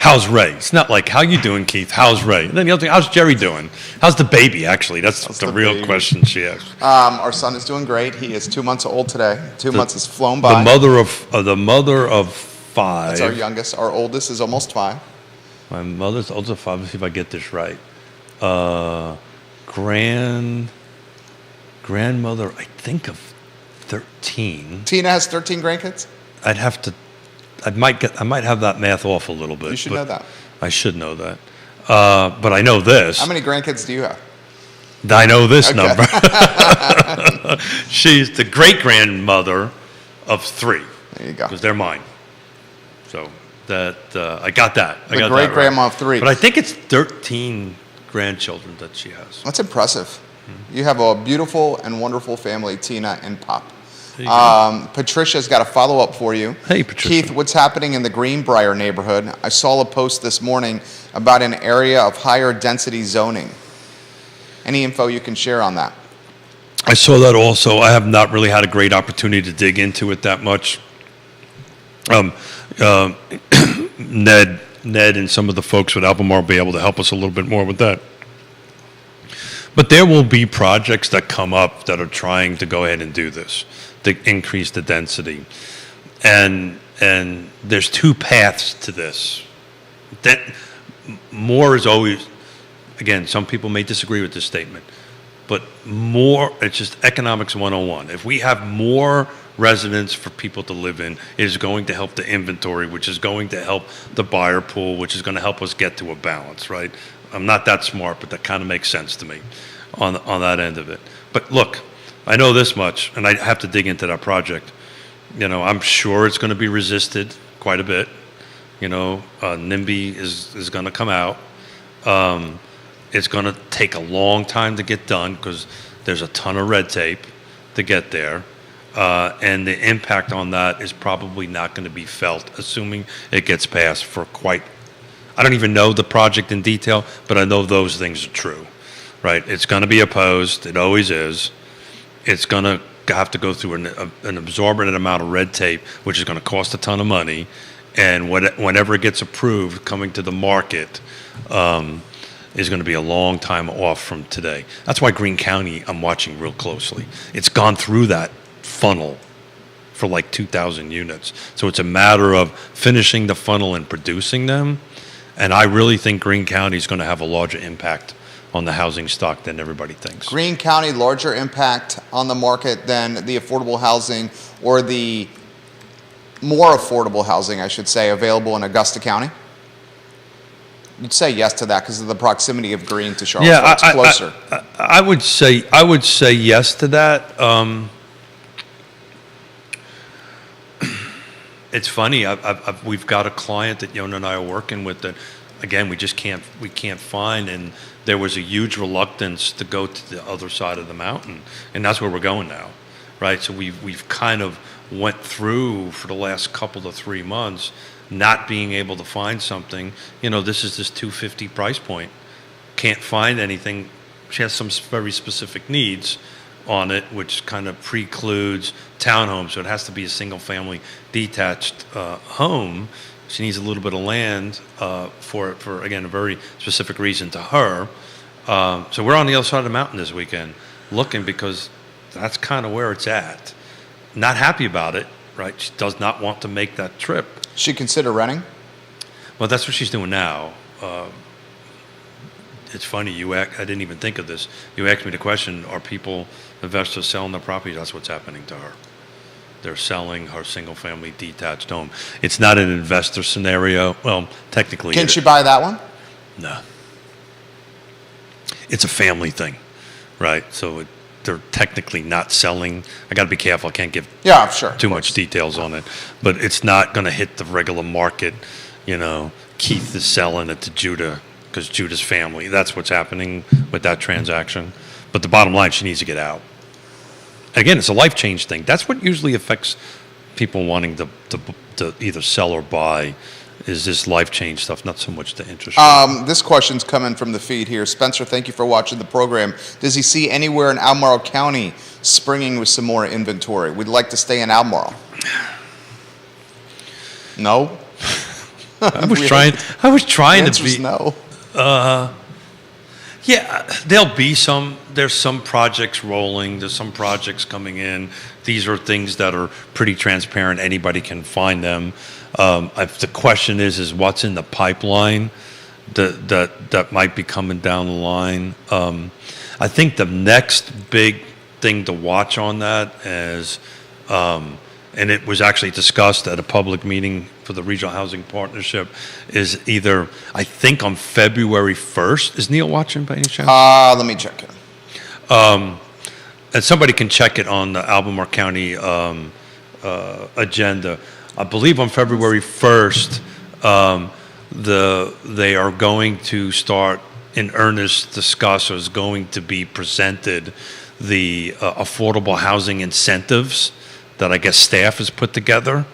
How's Ray? It's not like, how you doing, Keith? How's Ray? And then the other thing, how's Jerry doing? How's the baby, actually? That's the the real baby? question she asks. Our son is doing great. He is 2 months old today. 2 months has flown by. The mother of five. That's our youngest. Our oldest is almost 5. My mother's oldest of 5. Let's see if I get this right. Grandmother, I think of 13. Tina has 13 grandkids. I might have that math off a little bit. You should but know that. I should know that. But I know this. How many grandkids do you have? I know this Okay. number. She's the great grandmother of 3. There you go. Because they're mine. So that I got that. I The got great that grandma right. of 3. But I think it's 13 grandchildren that she has. That's impressive. You have a beautiful and wonderful family, Tina and Pop. There you go. Patricia's got a follow-up for you. Hey, Patricia. Keith, what's happening in the Greenbrier neighborhood? I saw a post this morning about an area of higher density zoning. Any info you can share on that? I saw that also. I have not really had a great opportunity to dig into it that much. Ned and some of the folks with Albemarle will be able to help us a little bit more with that. But there will be projects that come up that are trying to go ahead and do this, to increase the density. And there's 2 paths to this. That more is always, again, some people may disagree with this statement, but more, it's just economics 101. If we have more residents for people to live in, it is going to help the inventory, which is going to help the buyer pool, which is going to help us get to a balance, right? I'm not that smart, but that kind of makes sense to me on that end of it. But look, I know this much, and I have to dig into that project. I'm sure it's going to be resisted quite a bit. NIMBY is going to come out. It's going to take a long time to get done because there's a ton of red tape to get there. And the impact on that is probably not going to be felt, assuming it gets passed for quite. I don't even know the project in detail, but I know those things are true, right? It's going to be opposed. It always is. It's going to have to go through an absorbent amount of red tape, which is going to cost a ton of money. And whenever it gets approved, coming to the market is going to be a long time off from today. That's why Greene County I'm watching real closely. It's gone through that funnel for like 2,000 units. So it's a matter of finishing the funnel and producing them. And I really think Greene County is going to have a larger impact on the housing stock than everybody thinks. Greene County, larger impact on the market than the affordable housing or the more affordable housing, I should say, available in Augusta County? You'd say yes to that because of the proximity of Greene to Charlottesville. Yeah, It's closer. I would say yes to that. It's funny. We've got a client that Yona and I are working with that, again, we can't find, and there was a huge reluctance to go to the other side of the mountain, and that's where we're going now, right? So we've kind of went through for the last couple to 3 months, not being able to find something. This is this $250 price point. Can't find anything. She has some very specific needs on it, which kind of precludes townhomes. So it has to be a single-family detached home. She needs a little bit of land for again, a very specific reason to her. So we're on the other side of the mountain this weekend looking because that's kind of where it's at. Not happy about it right? She does not want to make that trip. She consider renting? Well, that's what she's doing now. It's funny, I didn't even think of this. You asked me the question, are people, investors selling their property? That's what's happening to her. They're selling her single-family detached home. It's not an investor scenario. Well, technically Can she buy that one? No. It's a family thing, right? So they're technically not selling. I got to be careful. I can't give Sure. too much details on it. But it's not going to hit the regular market. Keith is selling it to Judah because Judah's family. That's what's happening with that transaction. But the bottom line, she needs to get out. Again, it's a life change thing. That's what usually affects people wanting to either sell or buy, is this life change stuff, not so much the interest rate. This question's coming from the feed here. Spencer, thank you for watching the program. Does he see anywhere in Albemarle County springing with some more inventory? We'd like to stay in Albemarle. No? I was trying The to answer's be. no. Yeah, there's some projects rolling, there's some projects coming in. These are things that are pretty transparent, anybody can find them. If the question is what's in the pipeline that might be coming down the line. I think the next big thing to watch on that is, and it was actually discussed at a public meeting for the Regional Housing Partnership, is either, I think on February 1st, is Neil watching by any chance? Let me check it. And somebody can check it on the Albemarle County agenda. I believe on February 1st, they are going to start in earnest discuss, or is going to be presented, the affordable housing incentives that I guess staff has put together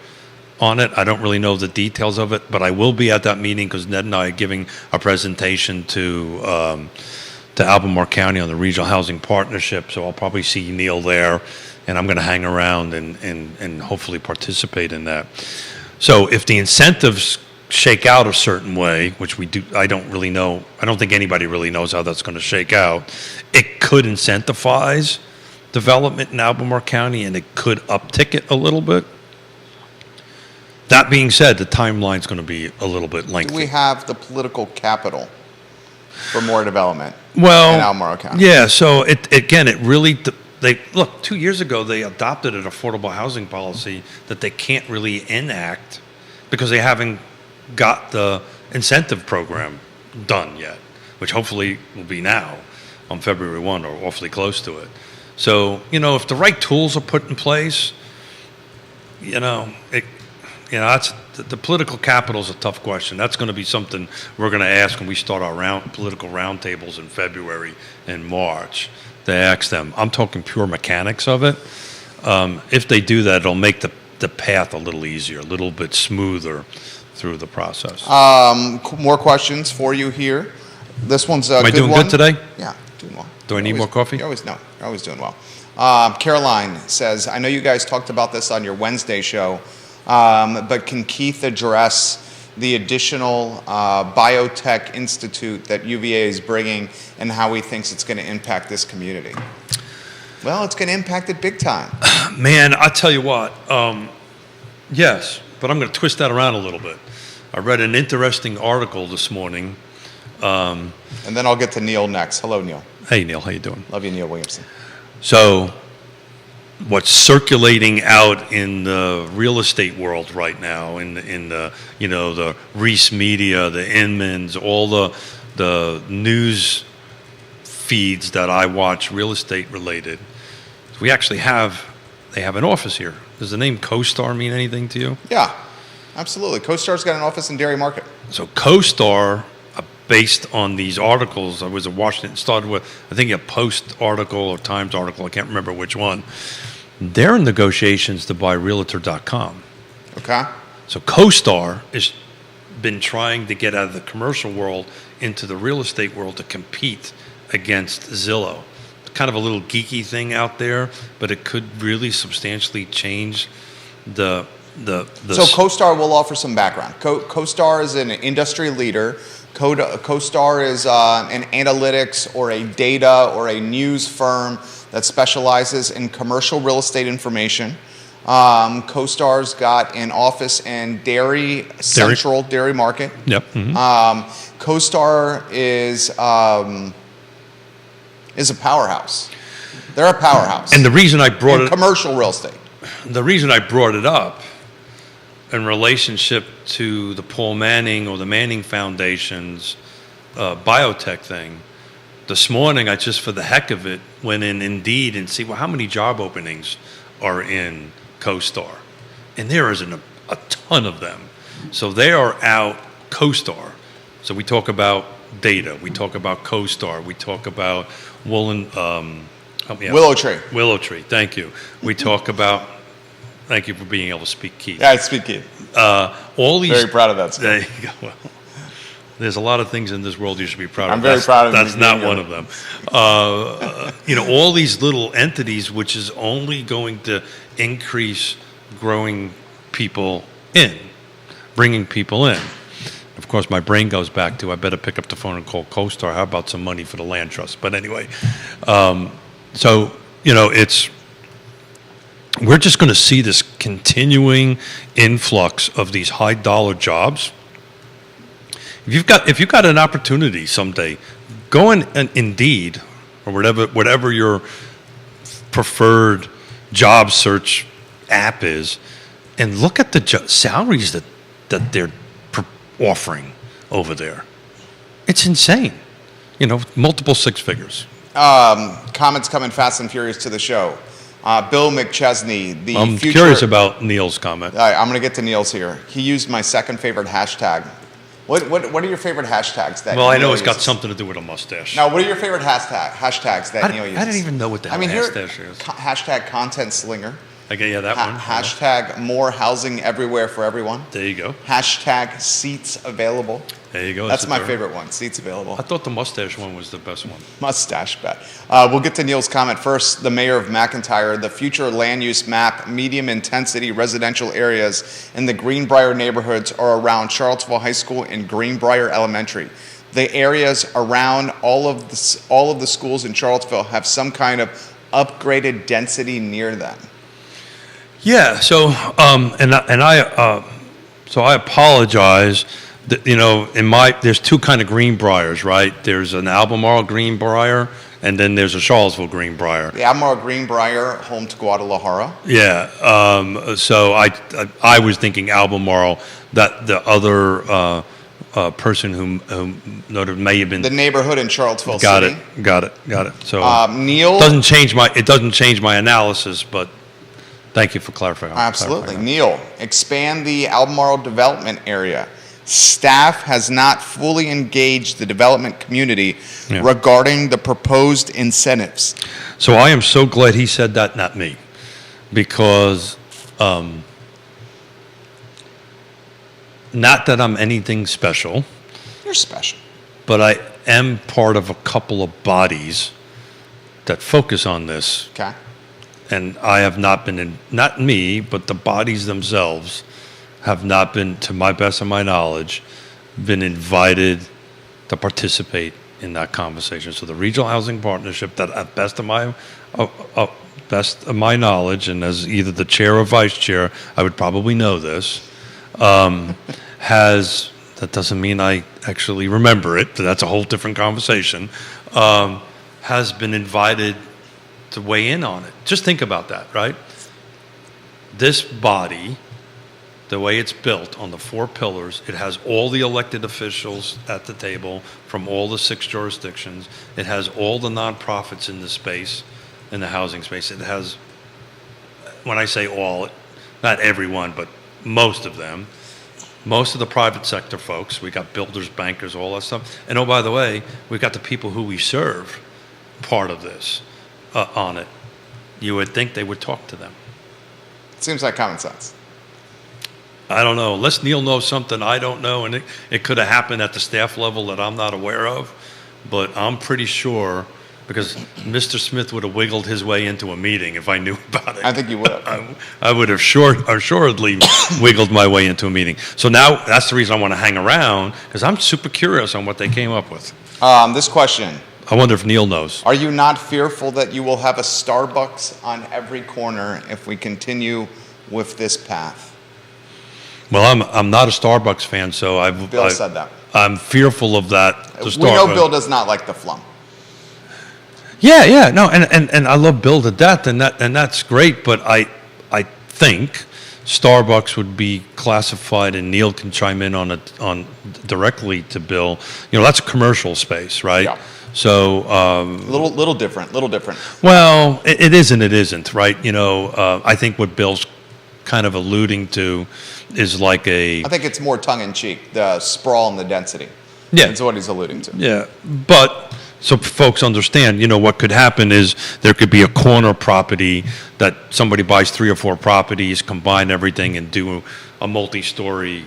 on it. I don't really know the details of it, but I will be at that meeting because Ned and I are giving a presentation to Albemarle County on the Regional Housing Partnership, so I'll probably see Neil there, and I'm going to hang around and hopefully participate in that. So if the incentives shake out a certain way, which I don't really know, I don't think anybody really knows how that's going to shake out, it could incentivize development in Albemarle County, and it could uptick it a little bit. That being said, the timeline's going to be a little bit lengthy. Do we have the political capital for more development in Well, Albemarle County? yeah, so it really, look, 2 years ago, they adopted an affordable housing policy that they can't really enact because they haven't got the incentive program done yet, which hopefully will be now on February 1 or awfully close to it. So, if the right tools are put in place, that's the political capital is a tough question. That's going to be something we're going to ask when we start our political roundtables in February and March. To ask them. I'm talking pure mechanics of it. If they do that, it'll make the path a little easier, a little bit smoother through the process. More questions for you here. This one's a Am I good doing one. good today? Yeah, doing well. Do I need more coffee? You're always doing well. Caroline says, I know you guys talked about this on your Wednesday show, but can Keith address the additional biotech institute that UVA is bringing and how he thinks it's going to impact this community? Well, it's going to impact it big time. Man, I tell you what, yes, but I'm going to twist that around a little bit. I read an interesting article this morning. And then I'll get to Neil next. Hello, Neil. Hey, Neil, how you doing? Love you, Neil Williamson. So what's circulating out in the real estate world right now, in the the Reese Media, the Inmans, all the news feeds that I watch real estate related, they have an office here. Does the name CoStar mean anything to you? Yeah, absolutely. CoStar's got an office in Dairy Market. So CoStar, based on these articles, I was at Washington, started with, I think, a Post article or Times article, I can't remember which one. They're in negotiations to buy Realtor.com. Okay. So CoStar has been trying to get out of the commercial world into the real estate world to compete against Zillow. Kind of a little geeky thing out there, but it could really substantially change the So CoStar will offer some background. CoStar is an industry leader. CoStar is an analytics or a data or a news firm that specializes in commercial real estate information. CoStar's got an office in Dairy Central, Dairy Market. Yep. Mhm. CoStar is a powerhouse. They're a powerhouse. And the reason I brought in commercial real estate. The reason I brought it up in relationship to the Paul Manning or the Manning Foundation's biotech thing, this morning I just, for the heck of it, went in Indeed and see, well, how many job openings are in CoStar? And there isn't a ton of them. So they are out CoStar. So we talk about data, we talk about CoStar, we talk about Willow Tree. Willow Tree, thank you. We talk about, thank you for being able to speak Keith. Yeah, I speak Keith. All these. Very proud of that. There you go. Well, there's a lot of things in this world you should be proud of. I'm very proud of you. That's not one of them. All these little entities, which is only going to increase growing people in, bringing people in. Of course, my brain goes back to, I better pick up the phone and call CoStar. How about some money for the land trust? But anyway, we're just going to see this continuing influx of these high dollar jobs. If you've got an opportunity someday, go in and Indeed or whatever your preferred job search app is, and look at the salaries that they're offering over there. It's insane. Multiple six figures. Comments coming fast and furious to the show. Bill McChesney, I'm curious about Neil's comment. All right, I'm going to get to Neil's here. He used my second favorite hashtag. What are your favorite hashtags that Well, Neil I know it's got uses? something to do with a mustache. Now, what are your favorite hashtags that Neil uses? I didn't even know what the hell mustache is. Hashtag content slinger. Okay, yeah, that one. Hashtag more housing everywhere for everyone. There you go. Hashtag seats available. There you go. That's my favorite one, seats available. I thought the mustache one was the best one. Mustache bet. We'll get to Neil's comment first. The mayor of McIntyre, the future land use map, medium intensity residential areas in the Greenbrier neighborhoods are around Charlottesville High School and Greenbrier Elementary. The areas around all of the schools in Charlottesville have some kind of upgraded density near them. Yeah. So, so I apologize. There's two kind of Greenbriers, right? There's an Albemarle Greenbrier, and then there's a Charlottesville Greenbrier. The Albemarle Greenbrier, home to Guadalajara. Yeah. So I was thinking Albemarle. That the other person who noted may have been the neighborhood in Charlottesville Got City. it. So Neil doesn't change my analysis, but thank you for clarifying. Absolutely. Neil, expand the Albemarle development area. Staff has not fully engaged the development community regarding the proposed incentives. So I am so glad he said that, not me, because not that I'm anything special. You're special. But I am part of a couple of bodies that focus on this. Okay. And I have not been not me, but the bodies themselves have not been, to my best of my knowledge, been invited to participate in that conversation. So the Regional Housing Partnership, that at best of my knowledge, and as either the chair or vice chair, I would probably know this, has, that doesn't mean I actually remember it, that's a whole different conversation, has been invited to weigh in on it. Just think about that, right? This body, the way it's built on the 4 pillars, it has all the elected officials at the table from all the 6 jurisdictions. It has all the nonprofits in the space, in the housing space. It has, when I say all, not everyone, but most of them. Most of the private sector folks. We got builders, bankers, all that stuff. And oh, by the way, we've got the people who we serve part of this on it. You would think they would talk to them. Seems like common sense. I don't know. Unless Neil knows something I don't know, and it could have happened at the staff level that I'm not aware of, but I'm pretty sure, because Mr. Smith would have wiggled his way into a meeting if I knew about it. I think you would have. I would have assuredly wiggled my way into a meeting. So now that's the reason I want to hang around, because I'm super curious on what they came up with. This question. I wonder if Neil knows. Are you not fearful that you will have a Starbucks on every corner if we continue with this path? Well, I'm not a Starbucks fan, so Bill said that. I'm fearful of that. To We start know with. Bill does not like the flum. Yeah, no, and I love Bill to death, and that's great. But I think Starbucks would be classified, and Neil can chime in on directly to Bill. That's a commercial space, right? Yeah. So Little different. well, it is and it isn't, right? I think what Bill's kind of alluding to is like I think it's more tongue in cheek, the sprawl and the density. Yeah. That's what he's alluding to. Yeah, but so folks understand, what could happen is there could be a corner property that somebody buys 3 or 4 properties, combine everything and do a multi-story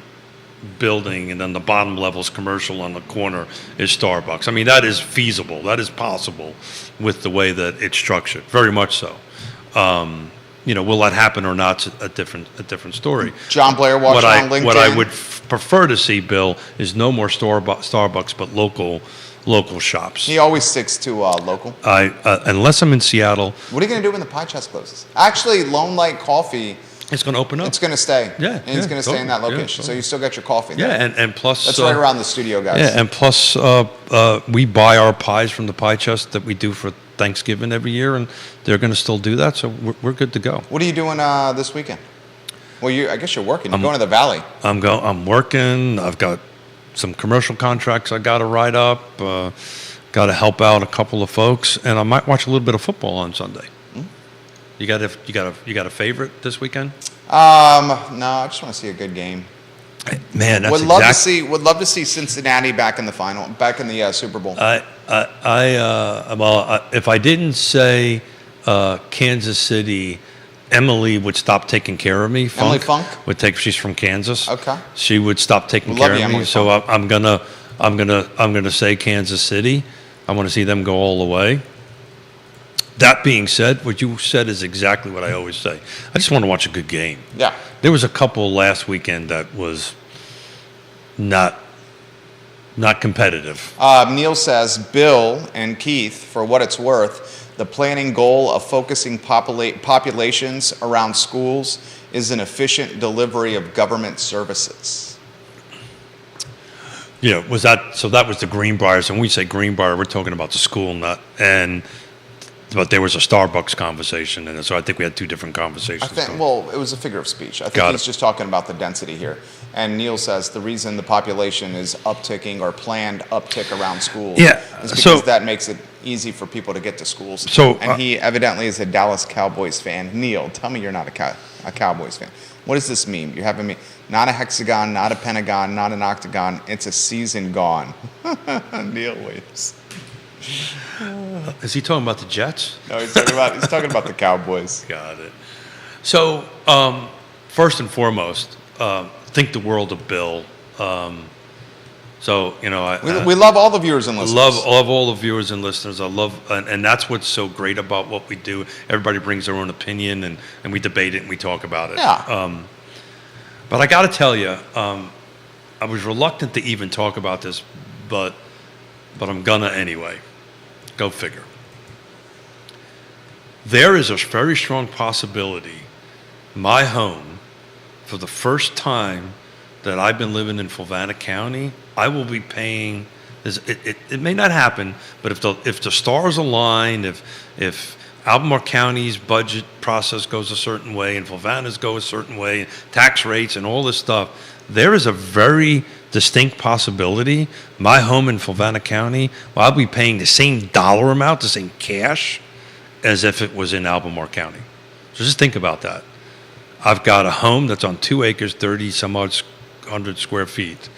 building, and then the bottom level is commercial, on the corner is Starbucks. I mean, that is feasible. That is possible with the way that it's structured, very much so. Will that happen or not? A different story. John Blair watching on LinkedIn. What I would prefer to see, Bill, is no more Starbucks, but local shops. He always sticks to local. Unless I'm in Seattle, What are you going to do when the pie chest closes? Actually, Lone Light Coffee, it's going to open up. it's going to stay. Yeah, And it's going to stay in that totally. Yeah, location. So totally. you still got your coffee there. Yeah, and plus That's right around the studio, guys. Yeah, and plus we buy our pies from the pie chest that we do for Thanksgiving every year, and they're going to still do that, so we're good to go. What are you doing this weekend? Well, I guess you're working. You're going to the Valley. I'm working. I've got some commercial contracts I got to write up. Got to help out a couple of folks, and I might watch a little bit of football on Sunday. You got a favorite this weekend? No, I just want to see a good game. Man, that's Would love to see Cincinnati back in the final, back in the Super Bowl. If I didn't say Kansas City, Emily would stop taking care of me. Emily Funk? She's from Kansas. Okay. She would stop taking We love care you, of me. Emily So I'm gonna say Kansas City. I want to see them go all the way. That being said, what you said is exactly what I always say. I just want to watch a good game. Yeah. There was a couple last weekend that was not competitive. Neil says, Bill and Keith, for what it's worth, the planning goal of focusing populations around schools is an efficient delivery of government services. Yeah, that was the Greenbriers, and when we say Greenbrier, we're talking about the school, but there was a Starbucks conversation, and so I think we had 2 different conversations. Well, it was a figure of speech. I think Got he's it. just talking about the density here. And Neil says the reason the population is upticking or planned uptick around schools Yeah, is because so- that makes it easy for people to get to schools. So, and he evidently is a Dallas Cowboys fan. Neil, tell me you're not a Cowboys fan. What does this mean? You're having me not a hexagon, not a pentagon, not an octagon. It's a season gone. Neil Williams. Is he talking about the Jets? No, he's talking about the Cowboys. Got it. So, first and foremost, think the world of Bill. We love all the viewers and listeners. love all the viewers and listeners. I love, and that's what's so great about what we do. Everybody brings their own opinion, and we debate it and we talk about it. Yeah. But I got to tell you, I was reluctant to even talk about this, but I'm gonna anyway. Go figure. There is a very strong possibility my home, for the first time that I've been living in Fluvanna County, I will be paying. It may not happen, but if the stars align, if Albemarle County's budget process goes a certain way and Fluvanna's go a certain way, tax rates and all this stuff, there is a very distinct possibility my home in Fluvanna County, I'll be paying the same dollar amount, the same cash, as if it was in Albemarle County. So just think about that. I've got a home that's on 2 acres, 30 some odd 100 square feet,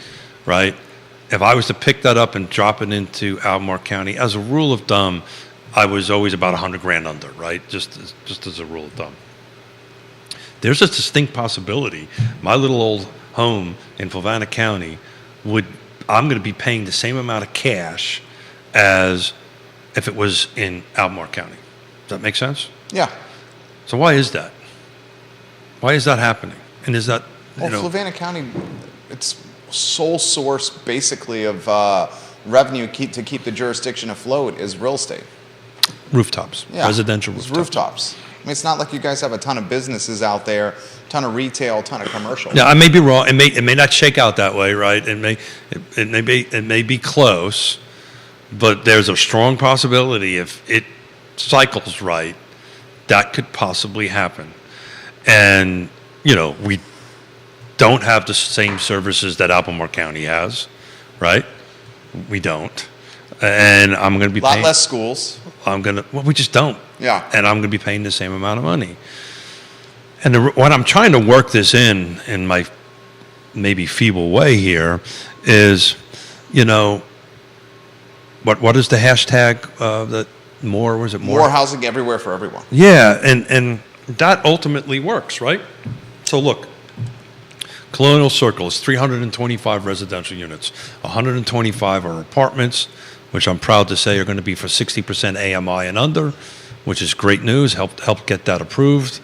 right? If I was to pick that up and drop it into Albemarle County, as a rule of thumb, I was always about $100,000 under, right? Just as a rule of thumb. There's a distinct possibility my little old home in Fluvanna County I'm going to be paying the same amount of cash as if it was in Albemarle County. Does that make sense? Yeah. So why is that? Why is that happening? And is that, Well, Fluvanna County, its sole source basically of revenue to keep the jurisdiction afloat is real estate. rooftops, Yeah. residential It's rooftops. rooftops. mean, it's not like you guys have a ton of businesses out there, ton of retail, ton of commercial. Yeah, I may be wrong. It may not shake out that way, right? It may be close, but there's a strong possibility if it cycles right, that could possibly happen. And we don't have the same services that Albemarle County has, right? We don't. And I'm going to be A lot paying. less schools. We just don't. Yeah. And I'm going to be paying the same amount of money. And when I'm trying to work this in my maybe feeble way here is, what is the hashtag that more, was it more? More housing everywhere for everyone. Yeah, and that ultimately works, right? So look, Colonial Circle is 325 residential units. 125 are apartments, which I'm proud to say are going to be for 60% AMI and under, which is great news. Help get that approved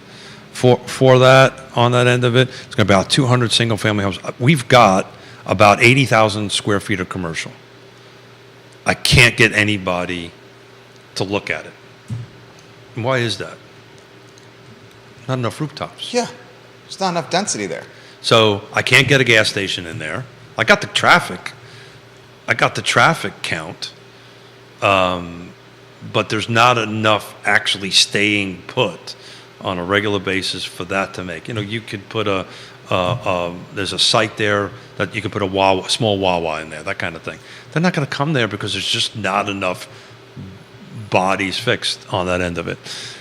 for that on that end of it. It's going to be about 200 single-family homes. We've got about 80,000 square feet of commercial. I can't get anybody to look at it. And why is that? Not enough rooftops. Yeah. There's not enough density there. So I can't get a gas station in there. I got the traffic count, but there's not enough actually staying put on a regular basis for that to make. You could put there's a site there that you could put a small Wawa in there, that kind of thing. They're not going to come there because there's just not enough bodies fixed on that end of it.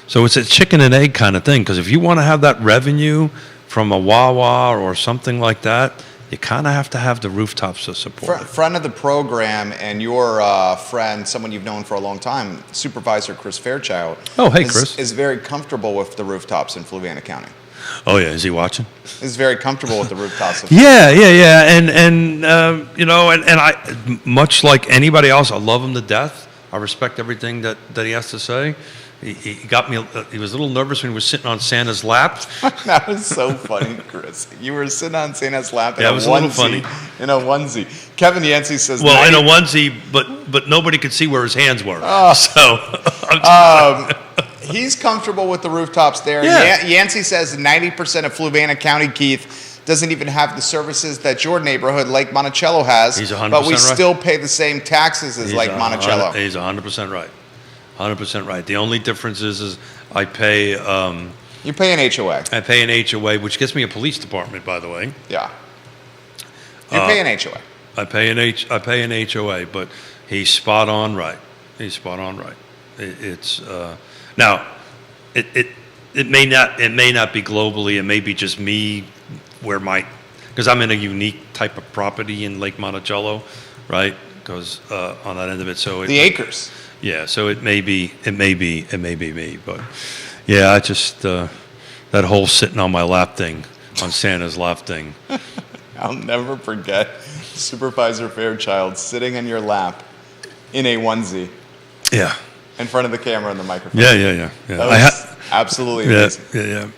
So it's a chicken and egg kind of thing, because if you want to have that revenue from a Wawa or something like that, you kind of have to have the rooftops to support it. Friend of the program and your friend, someone you've known for a long time, Supervisor Chris Fairchild. Oh, hey, Chris. Is very comfortable with the rooftops in Fluvanna County. Oh, yeah. Is he watching? Is very comfortable with the rooftops. Yeah. And I, much like anybody else, I love him to death. I respect everything that he has to say. He got me. He was a little nervous when he was sitting on Santa's lap. That was so funny, Chris. You were sitting on Santa's lap in Yeah, a it was a little onesie. funny. In a onesie. Kevin Yancey says. Well, in a onesie, but nobody could see where his hands were. He's comfortable with the rooftops there. Yeah. Yancey says 90% of Fluvanna County, Keith, doesn't even have the services that your neighborhood, Lake Monticello, has. He's 100% but we right. still pay the same taxes as Lake Monticello. He's 100% right. 100% right. The only difference is I pay. You pay an HOA. I pay an HOA, which gets me a police department, by the way. Yeah. You pay an HOA. I pay an HOA, but he's spot on right. He's spot on right. It's now, it may not be globally. It may be just me, because I'm in a unique type of property in Lake Monticello, right? Because on that end of it, so The acres. Yeah, so it may be me, but yeah, I just that whole sitting on my lap thing, on Santa's lap thing. I'll never forget Supervisor Fairchild sitting in your lap in a onesie Yeah. in front of the camera and the microphone. Yeah. That was absolutely amazing. Yeah.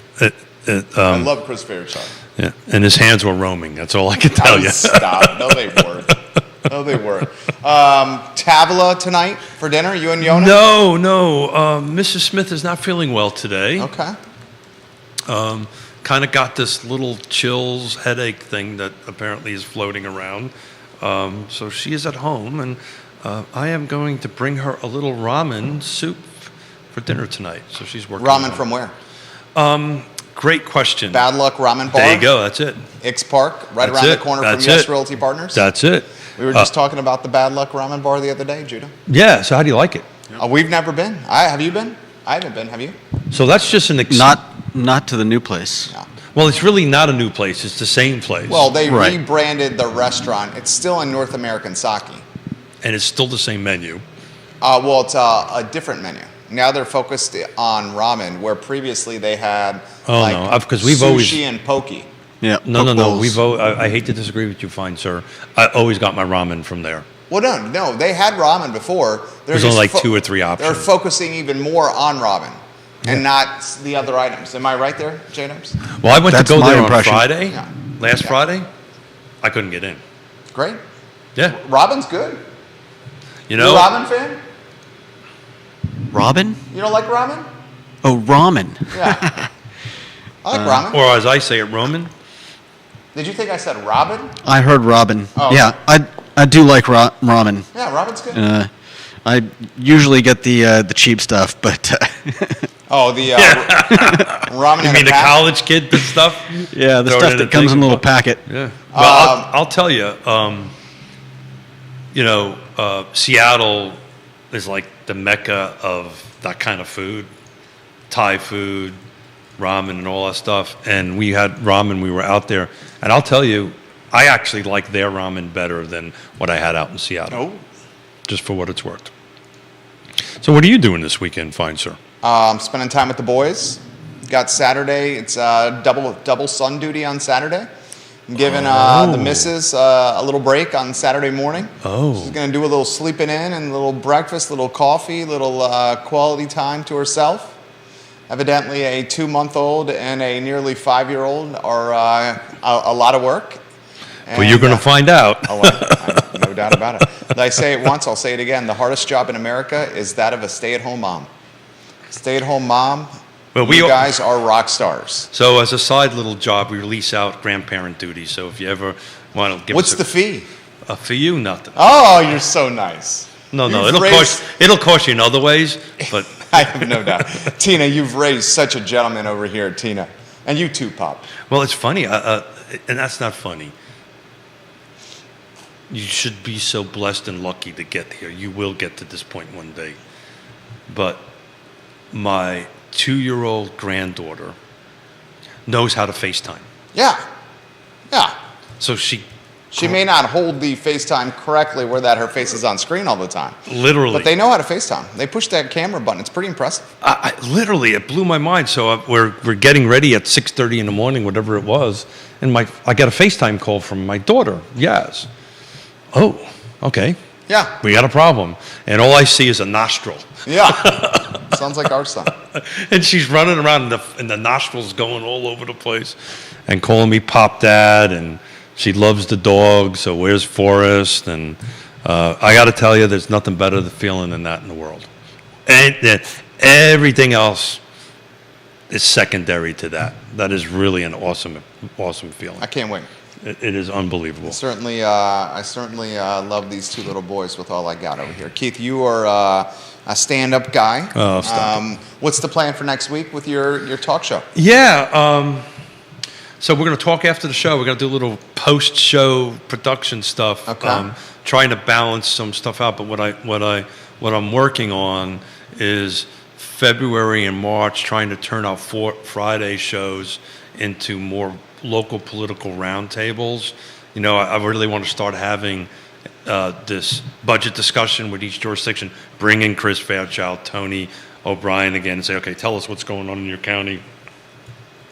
I love Chris Fairchild. Yeah, and his hands were roaming. That's all I can tell you. Stop. No, they weren't. No, they weren't. Tavla tonight for dinner, you and Yona? No. Mrs. Smith is not feeling well today. Okay. Kind of got this little chills, headache thing that apparently is floating around. So she is at home, and I am going to bring her a little ramen soup for dinner tonight. So she's working. Ramen from where? Great question. Bad Luck Ramen Bar. There you go. That's it. X Park, right That's around it. the corner That's from US it. Realty Partners. That's it. We were just talking about the Bad Luck Ramen Bar the other day, Judah. Yeah. So how do you like it? We've never been. Have you been? I haven't been. Have you? So that's just an Not to the new place. No. Well, it's really not a new place. It's the same place. Well, they Right. rebranded the restaurant. It's still in North American Sake. and it's still the same menu. Well, it's a different menu. Now they're focused on ramen, where previously they had because we've sushi always and poke. Yeah. no. poke bowls. I hate to disagree with you, fine sir. I always got my ramen from there. Well, no, they had ramen before. There's only like 2 or 3 They're options. focusing even more on ramen and not the other items. Am I right there, J-Dubs? Well, I went That's to go my there impression. on Friday, Yeah. last Yeah. Friday. I couldn't get in. Great. Yeah, Ramen's good. you You a know. ramen fan? Robin? You don't like ramen? Oh, ramen. Yeah. I like ramen. Or as I say it, Roman. Did you think I said Robin? I heard Robin. Oh. Yeah, I do like ramen. Yeah, Robin's good. I usually get the cheap stuff, but Oh, the ramen You in mean a the pack? college kid, the stuff? yeah, the Throw it stuff in that a comes thing. in a little packet. Yeah. Well, I'll tell you, Seattle is like the mecca of that kind of food, Thai food, ramen, and all that stuff. And we had ramen. We were out there, and I'll tell you, I actually like their ramen better than what I had out in Seattle. Oh. Just for what it's worth. So, what are you doing this weekend, fine sir? Spending time with the boys. Got Saturday. It's double sun duty on Saturday. I'm giving the missus a little break on Saturday morning. Oh. She's going to do a little sleeping in and a little breakfast, little coffee, little quality time to herself. Evidently, a 2-month-old and a nearly 5-year-old are a lot of work. Well, you're going to find out. Oh, I no doubt about it. I say it once, I'll say it again. The hardest job in America is that of a stay-at-home mom. Stay-at-home mom, Well, you guys are rock stars. So, as a side little job, we release out grandparent duty. So, if you ever want to give What's us the fee? for you, nothing. Oh, you're so nice. No, You've it'll raised- cost you in other ways, but I have no doubt. Tina, you've raised such a gentleman over here, Tina. And you too, Pop. well, it's funny, and that's not funny. You should be so blessed and lucky to get here. You will get to this point one day. But my 2-year-old granddaughter knows how to FaceTime. Yeah. Yeah. So she She may not hold the FaceTime correctly where that her face is on screen all the time. literally, But they know how to FaceTime. They push that camera button. It's pretty impressive. literally, it blew my mind. So we're getting ready at 6:30 in the morning, whatever it was, and I got a FaceTime call from my daughter. Yes. Oh, okay. Yeah. We got a problem, and all I see is a nostril, Yeah. Sounds like our son. and she's running around, and the nostrils going all over the place, and calling me Pop Dad, and she loves the dog. So where's Forrest? And I got to tell you, there's nothing better than feeling than that in the world, and everything else is secondary to that. That is really an awesome feeling. I can't wait. It is unbelievable. I certainly love these two little boys with all I got over here. Keith, you are a stand-up guy. Oh, stop What's the plan for next week with your talk show? Yeah. So we're going to talk after the show. We're going to do a little post-show production stuff. Okay. Trying to balance some stuff out. But what I'm working on is February and March, trying to turn out Friday shows into more local political roundtables. You know, I really want to start having this budget discussion with each jurisdiction. Bring in Chris Fairchild, Tony O'Brien again, and say, okay, tell us what's going on in your county,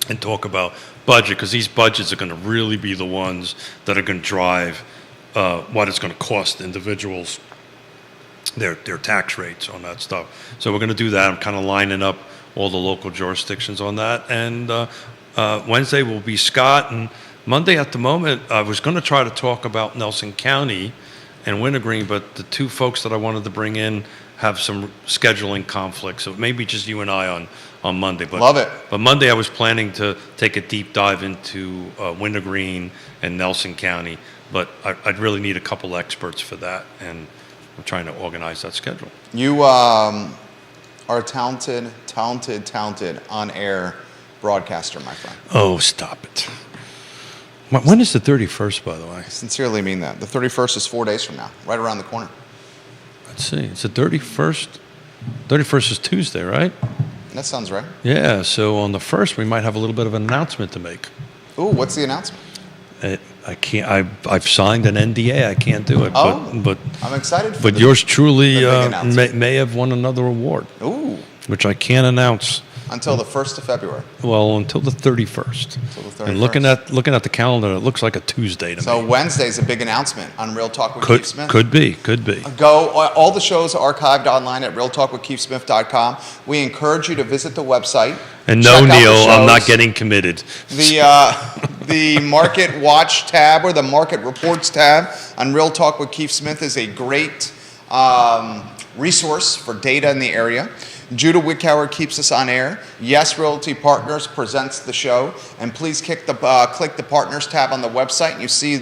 and talk about budget, because these budgets are going to really be the ones that are going to drive what it's going to cost individuals, their tax rates on that stuff. So we're going to do that. I'm kind of lining up all the local jurisdictions on that. And Wednesday will be Scott, and Monday at the moment, I was going to try to talk about Nelson County and Wintergreen, but the two folks that I wanted to bring in have some scheduling conflicts. So maybe just you and I on Monday. But, Love it. But Monday I was planning to take a deep dive into Wintergreen and Nelson County, but I'd really need a couple experts for that, and I'm trying to organize that schedule. You are a talented on-air broadcaster, my friend. Oh, stop it. When is the 31st, by the way? I sincerely mean that. The 31st is 4 days from now, right around the corner. Let's see. It's the 31st. 31st is Tuesday, right? That sounds right. Yeah, so on the 1st, we might have a little bit of an announcement to make. Ooh, what's the announcement? I can't. I've signed an NDA. I can't do it. Oh, but I'm excited for But yours truly the big announcement. may have won another award, Ooh, which I can't announce. until the 1st of February. Well, until the 31st. Until the 31st. And looking at the calendar, it looks like a Tuesday to So me. Wednesday's a big announcement on Real Talk with Keith Smith. Could be. Go. All the shows are archived online at realtalkwithkeithsmith.com. We encourage you to visit the website. And check no, out the Neil, I'm not shows. getting committed. The Market Watch tab or the Market Reports tab on Real Talk with Keith Smith is a great resource for data in the area. Judah Wickhauer keeps us on air. Yes Realty Partners presents the show. And please click the Partners tab on the website, and you see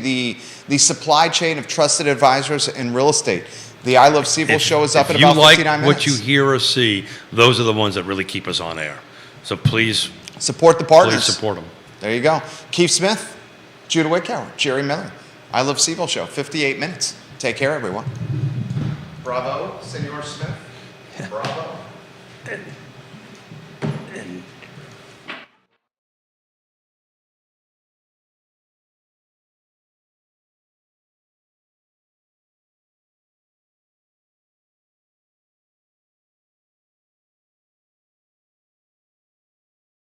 the supply chain of trusted advisors in real estate. The I Love Seville show is up in about 59 minutes. If you like what you hear or see, those are the ones that really keep us on air. So please support the partners. Please support them. There you go. Keith Smith, Judah Wickhauer, Jerry Miller. I Love Seville show, 58 minutes. Take care, everyone. Bravo, Senor Smith. Bravo.